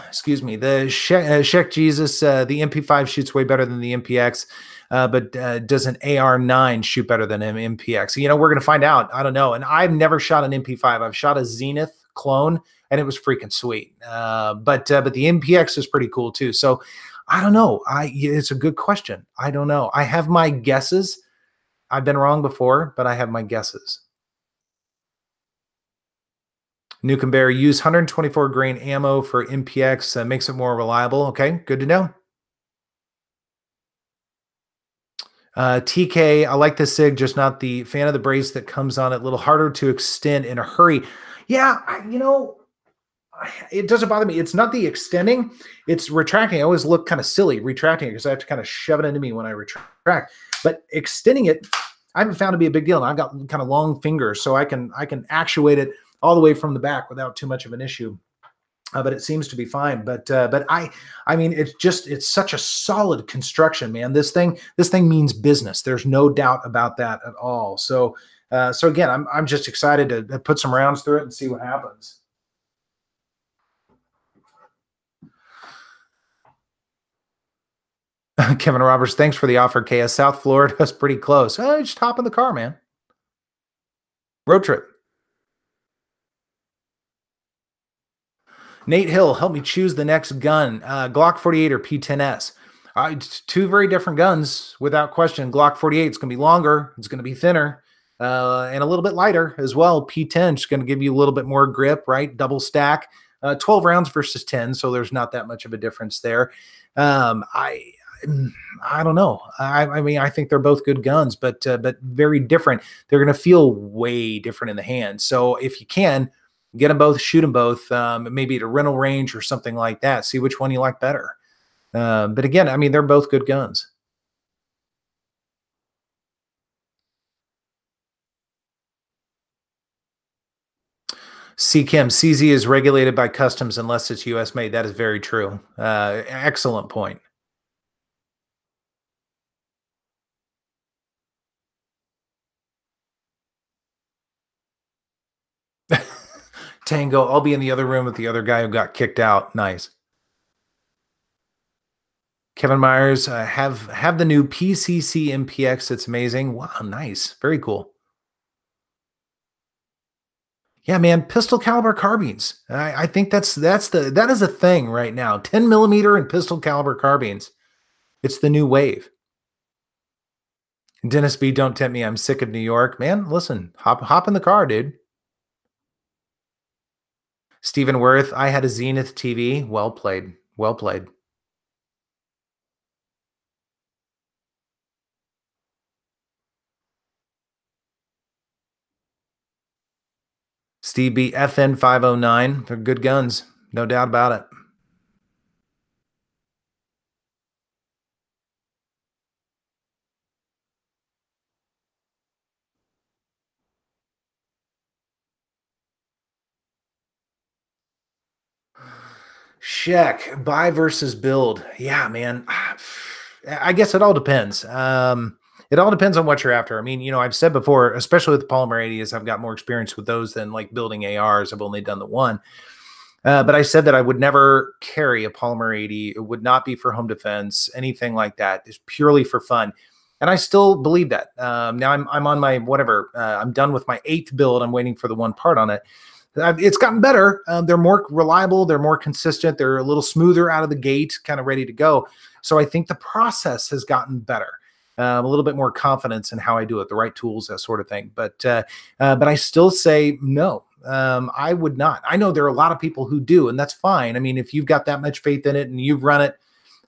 Excuse me. The Sheikh Jesus, the MP5 shoots way better than the MPX, but does an AR9 shoot better than an MPX? We're going to find out. I don't know. And I've never shot an MP5. I've shot a Zenith clone, and it was freaking sweet. But the MPX is pretty cool too. So I don't know. It's a good question. I don't know. I have my guesses. I've been wrong before, but I have my guesses. Nukem Bear, use 124 grain ammo for MPX, makes it more reliable. Okay, good to know. TK, I like the SIG, just not the fan of the brace that comes on it. A little harder to extend in a hurry. Yeah, it doesn't bother me. It's not the extending, it's retracting. I always look kind of silly retracting it because I have to kind of shove it into me when I retract. But extending it, I haven't found to be a big deal. And I've got kind of long fingers, so I can actuate it all the way from the back without too much of an issue. But it seems to be fine. But I mean, it's such a solid construction, man. This thing means business. There's no doubt about that at all. So again, I'm just excited to put some rounds through it and see what happens. Kevin Roberts, thanks for the offer, KS. South Florida is pretty close. Just hop in the car, man. Road trip. Nate Hill, help me choose the next gun, Glock 48 or P10S. Two very different guns, without question. Glock 48 is going to be longer. It's going to be thinner and a little bit lighter as well. P10 is going to give you a little bit more grip, right? Double stack, 12 rounds versus 10, so there's not that much of a difference there. I don't know. I mean, I think they're both good guns, but very different. They're going to feel way different in the hand. So if you can, get them both, shoot them both, maybe at a rental range or something like that. See which one you like better. But again, I mean, they're both good guns. C Kim, CZ is regulated by customs unless it's US made. That is very true. Excellent point. Tango, I'll be in the other room with the other guy who got kicked out. Nice. Kevin Myers, have the new PCC MPX. It's amazing. Wow, nice. Very cool. Yeah, man, pistol caliber carbines. I think that is a thing right now. 10 millimeter and pistol caliber carbines. It's the new wave. Dennis B, don't tempt me. I'm sick of New York. Man, listen, hop in the car, dude. Stephen Worth, I had a Zenith TV. Well played. Well played. Steve B, FN 509. They're good guns. No doubt about it. Check. Buy versus build. Yeah, man. I guess it all depends. It all depends on what you're after. I mean, I've said before, especially with the Polymer 80s, I've got more experience with those than like building ARs. I've only done the one. But I said that I would never carry a Polymer 80. It would not be for home defense, anything like that. It's purely for fun. And I still believe that. Now I'm on my whatever. I'm done with my 8th build. I'm waiting for the one part on it. It's gotten better. They're more reliable. They're more consistent. They're a little smoother out of the gate, kind of ready to go. So I think the process has gotten better. A little bit more confidence in how I do it, the right tools, that sort of thing. But I still say no. I would not. I know there are a lot of people who do, and that's fine. I mean, if you've got that much faith in it and you've run it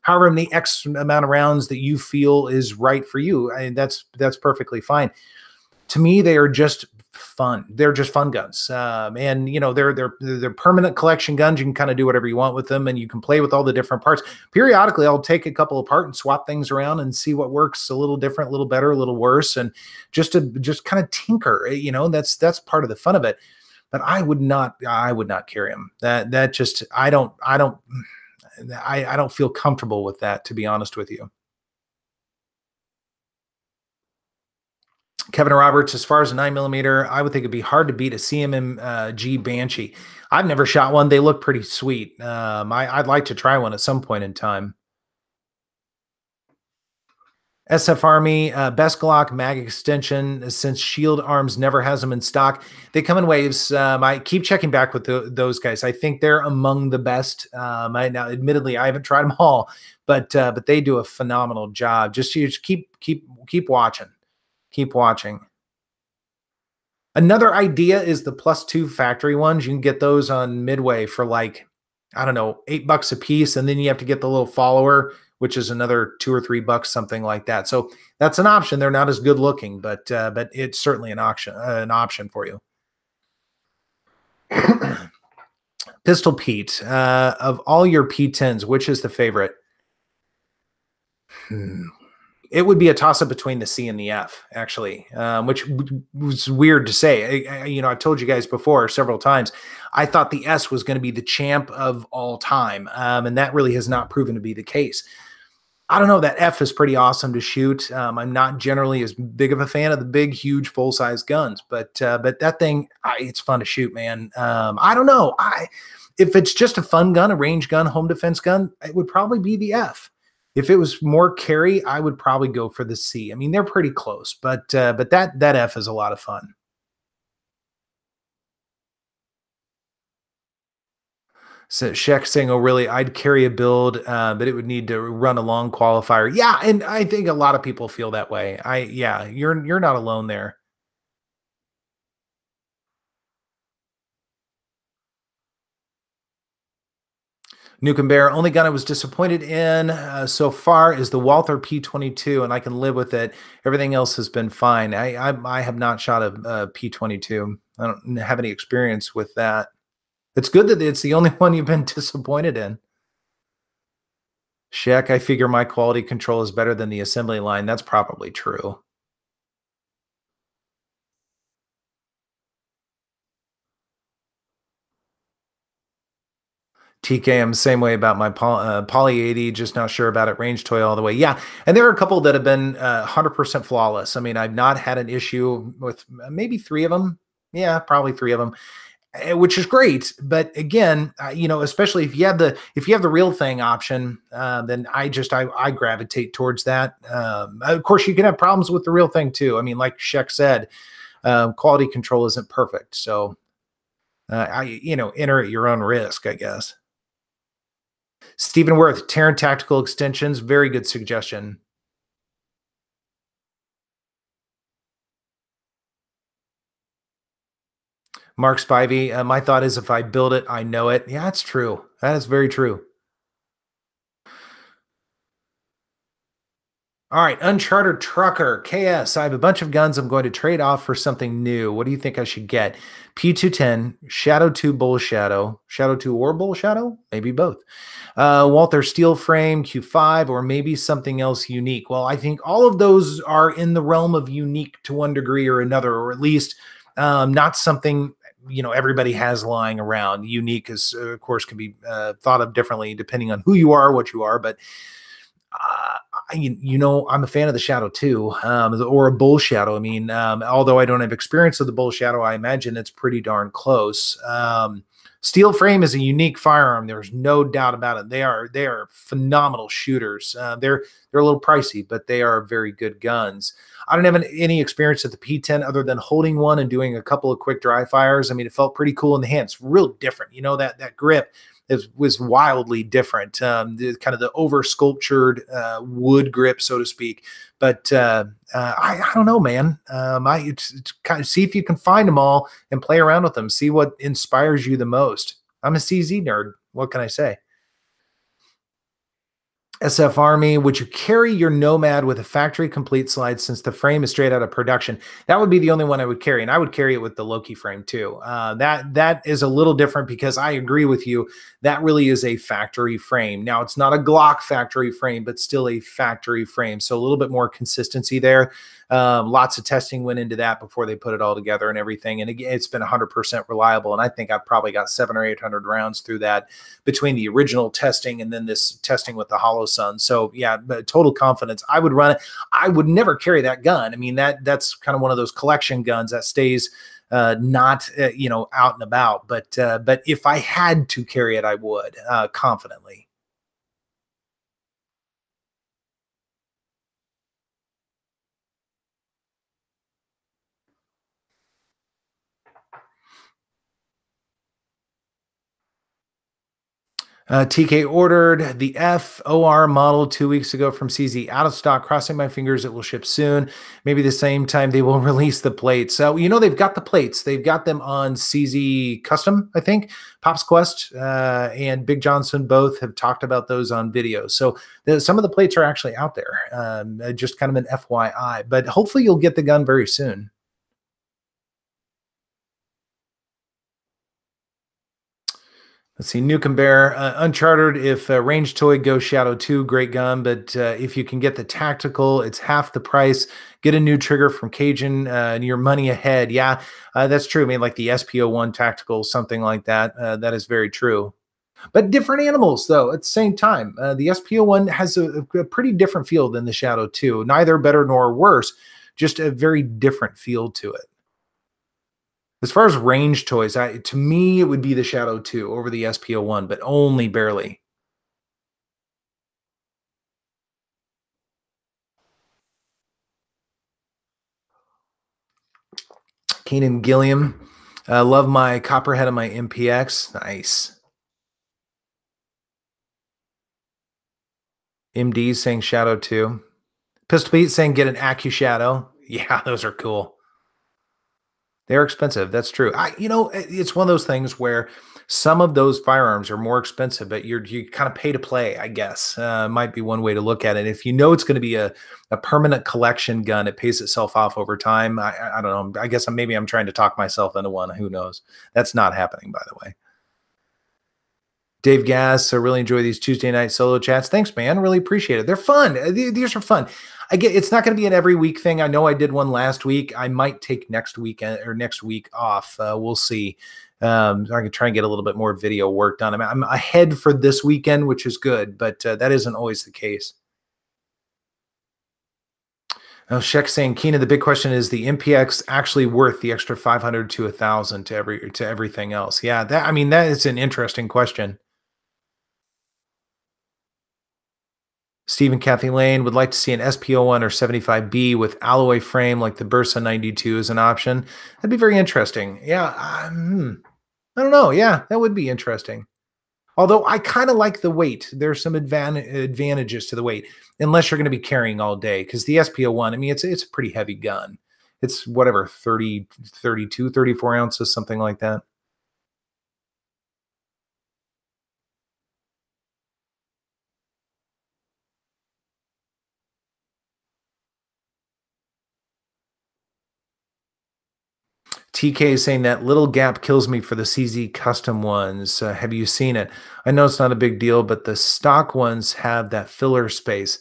however many X amount of rounds that you feel is right for you, that's perfectly fine. To me, they are just fun. They're just fun guns. And they're permanent collection guns. You can kind of do whatever you want with them, and you can play with all the different parts. Periodically, I'll take a couple apart and swap things around and see what works a little different, a little better, a little worse, and just kind of tinker. That's part of the fun of it. But I would not carry them. I don't feel comfortable with that, to be honest with you. Kevin Roberts, as far as a 9mm, I would think it'd be hard to beat a CMMG Banshee. I've never shot one. They look pretty sweet. I'd like to try one at some point in time. SF Army, best Glock mag extension, since Shield Arms never has them in stock. They come in waves. I keep checking back with those guys. I think they're among the best. Now, admittedly, I haven't tried them all, but they do a phenomenal job. Just keep watching. Keep watching. Another idea is the +2 factory ones. You can get those on Midway for like, I don't know, $8 a piece. And then you have to get the little follower, which is another $2 or $3, something like that. So that's an option. They're not as good looking, but it's certainly an option for you. Pistol Pete, of all your P10s, which is the favorite? It would be a toss-up between the C and the F, actually, which was weird to say. I've told you guys before several times, I thought the S was going to be the champ of all time, and that really has not proven to be the case. I don't know. That F is pretty awesome to shoot. I'm not generally as big of a fan of the big, huge, full-size guns, but that thing, it's fun to shoot, man. I don't know. If it's just a fun gun, a range gun, home defense gun, it would probably be the F. If it was more carry, I would probably go for the C. I mean, they're pretty close, but that F is a lot of fun. So Sheck saying, "Oh, really? I'd carry a build, but it would need to run a long qualifier." Yeah, and I think a lot of people feel that way. Yeah, you're not alone there. Nuke and Bear, only gun I was disappointed in so far is the Walther P22, and I can live with it. Everything else has been fine. I have not shot a P22. I don't have any experience with that. It's good that it's the only one you've been disappointed in. Sheck, I figure my quality control is better than the assembly line. That's probably true. TK, I'm the same way about my Poly 80, just not sure about it. Range toy all the way. Yeah. And there are a couple that have been 100% flawless. I mean, I've not had an issue with maybe 3 of them. Yeah, probably 3 of them, which is great. But again, especially if you have the real thing option, then I gravitate towards that. Of course, you can have problems with the real thing too. I mean, like Sheck said, quality control isn't perfect. So enter at your own risk, I guess. Stephen Worth, Terran Tactical Extensions, very good suggestion. Mark Spivey, my thought is if I build it, I know it. Yeah, that's true. That is very true. All right, Uncharted Trucker, KS. I have a bunch of guns I'm going to trade off for something new. What do you think I should get? P210, Shadow 2 Bull Shadow, Shadow 2 or Bull Shadow? Maybe both. Walther Steel Frame, Q5, or maybe something else unique. Well, I think all of those are in the realm of unique to one degree or another, or at least not something everybody has lying around. Unique is, of course, can be thought of differently depending on who you are, what you are, but I'm a fan of the Shadow too, or a Bull Shadow. I mean, although I don't have experience with the Bull Shadow, I imagine it's pretty darn close. Steel Frame is a unique firearm. There's no doubt about it. They are phenomenal shooters. They're a little pricey, but they are very good guns. I don't have any experience with the P10 other than holding one and doing a couple of quick dry fires. I mean, it felt pretty cool in the hand. It's real different. That grip was wildly different. Kind of the over sculptured wood grip, so to speak. But I don't know, man. It's kind of see if you can find them all and play around with them. See what inspires you the most. I'm a CZ nerd. What can I say? SF Army, would you carry your Nomad with a factory complete slide since the frame is straight out of production? That would be the only one I would carry, and I would carry it with the Loki frame too. That is a little different because I agree with you. That really is a factory frame. Now, it's not a Glock factory frame, but still a factory frame. So a little bit more consistency there. Lots of testing went into that before they put it all together and everything. And again, it's been 100% reliable. And I think I've probably got 700 or 800 rounds through that between the original testing and then this testing with the Holosun. So yeah, total confidence. I would run it. I would never carry that gun. I mean, that's kind of one of those collection guns that stays not out and about. But if I had to carry it, I would confidently. TK ordered the FOR model 2 weeks ago from CZ, out of stock. Crossing my fingers it will ship soon. Maybe the same time they will release the plates. So, they've got the plates. They've got them on CZ Custom, I think. Pops Quest and Big Johnson both have talked about those on video. So some of the plates are actually out there. Just kind of an FYI. But hopefully you'll get the gun very soon. Let's see, Nuke and Bear, Uncharted. If Range Toy Go Shadow 2, great gun, but if you can get the tactical, it's half the price. Get a new trigger from Cajun, and your money ahead. Yeah, that's true. I mean, like the SP01 tactical, something like that. That is very true. But different animals, though, at the same time. The SP01 has a pretty different feel than the Shadow 2. Neither better nor worse, just a very different feel to it. As far as range toys, to me, it would be the Shadow 2 over the SP01, but only barely. Keenan Gilliam, love my Copperhead and my MPX. Nice. MD saying Shadow 2. Pistol Pete saying get an AccuShadow. Yeah, those are cool. They're expensive. That's true. It's one of those things where some of those firearms are more expensive, but you kind of pay to play, I guess. Might be one way to look at it. If you know it's going to be a permanent collection gun, it pays itself off over time. I don't know. I guess maybe I'm trying to talk myself into one. Who knows? That's not happening, by the way. Dave Gass, I really enjoy these Tuesday night solo chats. Thanks, man. Really appreciate it. They're fun. These are fun. It's not going to be an every week thing. I know I did one last week. I might take next weekend or next week off. We'll see. I can try and get a little bit more video work done. I'm ahead for this weekend, which is good, but that isn't always the case. Oh, Sheck saying, Keenan, the big question is the MPX actually worth the extra 500 to 1,000 to everything else? Yeah, that is an interesting question. Stephen Kathy Lane would like to see an SP01 or 75B with alloy frame like the Bursa 92 as an option. That'd be very interesting. Yeah, I don't know. Yeah, that would be interesting. Although I kind of like the weight. There's some advantages to the weight, unless you're going to be carrying all day. Because the SPO1, I mean, it's a pretty heavy gun. It's whatever, 30, 32, 34 ounces, something like that. TK is saying that little gap kills me for the CZ custom ones. Have you seen it? I know it's not a big deal, but the stock ones have that filler space.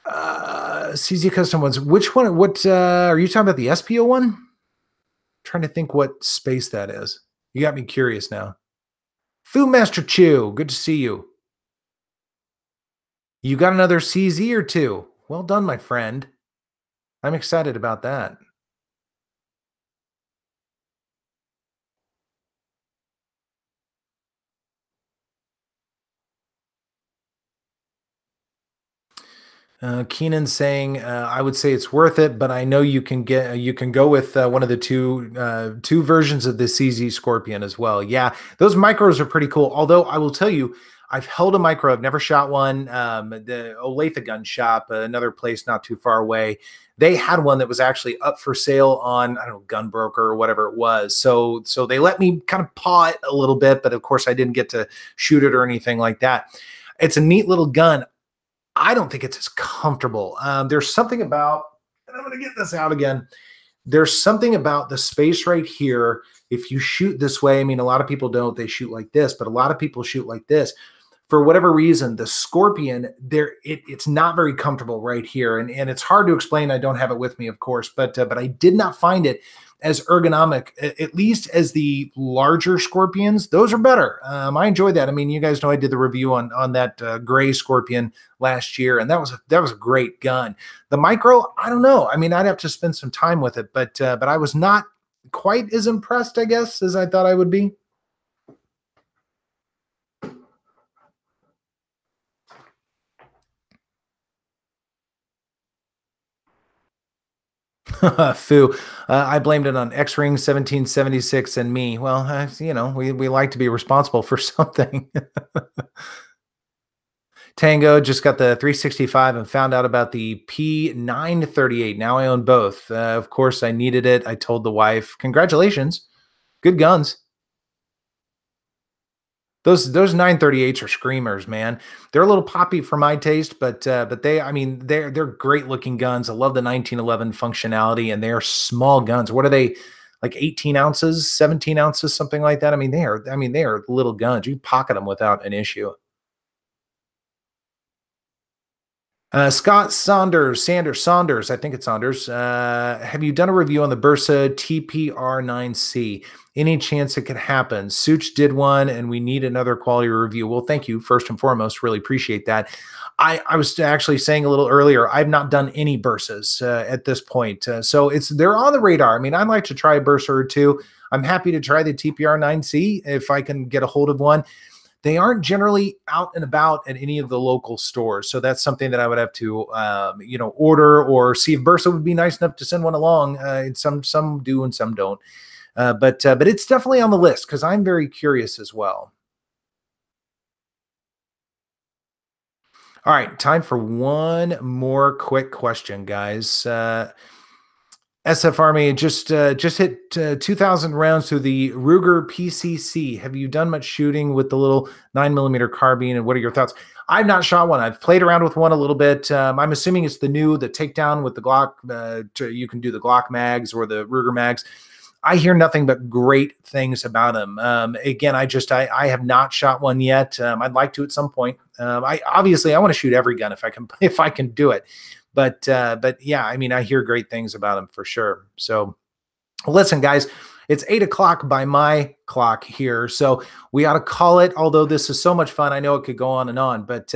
CZ custom ones. Which one? What are you talking about? The SPO one? Trying to think what space that is. You got me curious now. Fu Master Chew, good to see you. You got another CZ or two? Well done, my friend. I'm excited about that. Keenan saying, "I would say it's worth it, but I know you can go with one of the two versions of the CZ Scorpion as well. Yeah, those micros are pretty cool. Although I will tell you, I've held a micro. I've never shot one. The Olathe Gun Shop, another place not too far away, they had one that was actually up for sale on, I don't know, Gun Broker or whatever it was. So they let me kind of paw it a little bit, but of course I didn't get to shoot it or anything like that. It's a neat little gun. I don't think it's as comfortable. There's something about, and I'm going to get this out again. There's something about the space right here. If you shoot this way, I mean, a lot of people don't, they shoot like this, but a lot of people shoot like this. For whatever reason, the Scorpion, it's not very comfortable right here. And it's hard to explain. I don't have it with me, of course, but I did not find it as ergonomic, at least as the larger Scorpions. Those are better. I enjoyed that. I mean, you guys know I did the review on that gray Scorpion last year, and that was a great gun. The micro, I don't know. I mean, I'd have to spend some time with it, but I was not quite as impressed, I guess, as I thought I would be. Foo. I blamed it on X-Ring 1776 and me. Well, we like to be responsible for something. Tango just got the 365 and found out about the P938. Now I own both. Of course, I needed it. I told the wife, congratulations. Good guns. Those 938s are screamers, man. They're a little poppy for my taste, but I mean, they're great looking guns. I love the 1911 functionality, and they are small guns. What are they, like 18 ounces, 17 ounces, something like that? I mean, they are little guns. You pocket them without an issue. Scott Saunders, I think it's Saunders. Have you done a review on the Bursa TPR9C? Any chance it could happen? Such did one, and we need another quality review. Well, thank you first and foremost. Really appreciate that. I was actually saying a little earlier, I've not done any Bursas at this point, so they're on the radar. I mean, I'd like to try a Bursa or two. I'm happy to try the TPR9C if I can get a hold of one. They aren't generally out and about at any of the local stores. So that's something that I would have to, order or see if Bursa would be nice enough to send one along. Some do and some don't. But it's definitely on the list because I'm very curious as well. All right, time for one more quick question, guys. SF Army just hit 2,000 rounds through the Ruger PCC. Have you done much shooting with the little 9mm carbine, and what are your thoughts? I've not shot one. I've played around with one a little bit. I'm assuming it's the takedown with the Glock. You can do the Glock mags or the Ruger mags. I hear nothing but great things about them. Again, I have not shot one yet. I'd like to at some point. I want to shoot every gun if I can do it. But yeah, I mean, I hear great things about them for sure. So listen, guys, it's 8 o'clock by my clock here. So we ought to call it, although this is so much fun. I know it could go on and on, but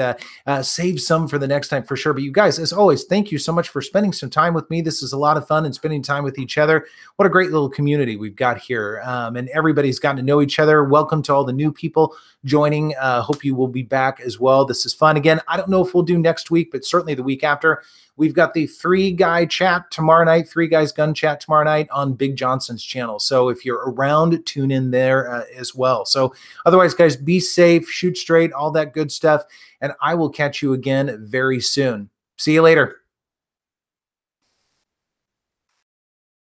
save some for the next time for sure. But you guys, as always, thank you so much for spending some time with me. This is a lot of fun, and spending time with each other. What a great little community we've got here. And everybody's gotten to know each other. Welcome to all the new people joining. Hope you will be back as well. This is fun. Again, I don't know if we'll do next week, but certainly the week after. We've got the 3-guy chat tomorrow night, 3 Guys Gun Chat tomorrow night on Big Johnson's channel. So if you're around, tune in then. there as well. So otherwise, guys, be safe, shoot straight, all that good stuff. And I will catch you again very soon. See you later.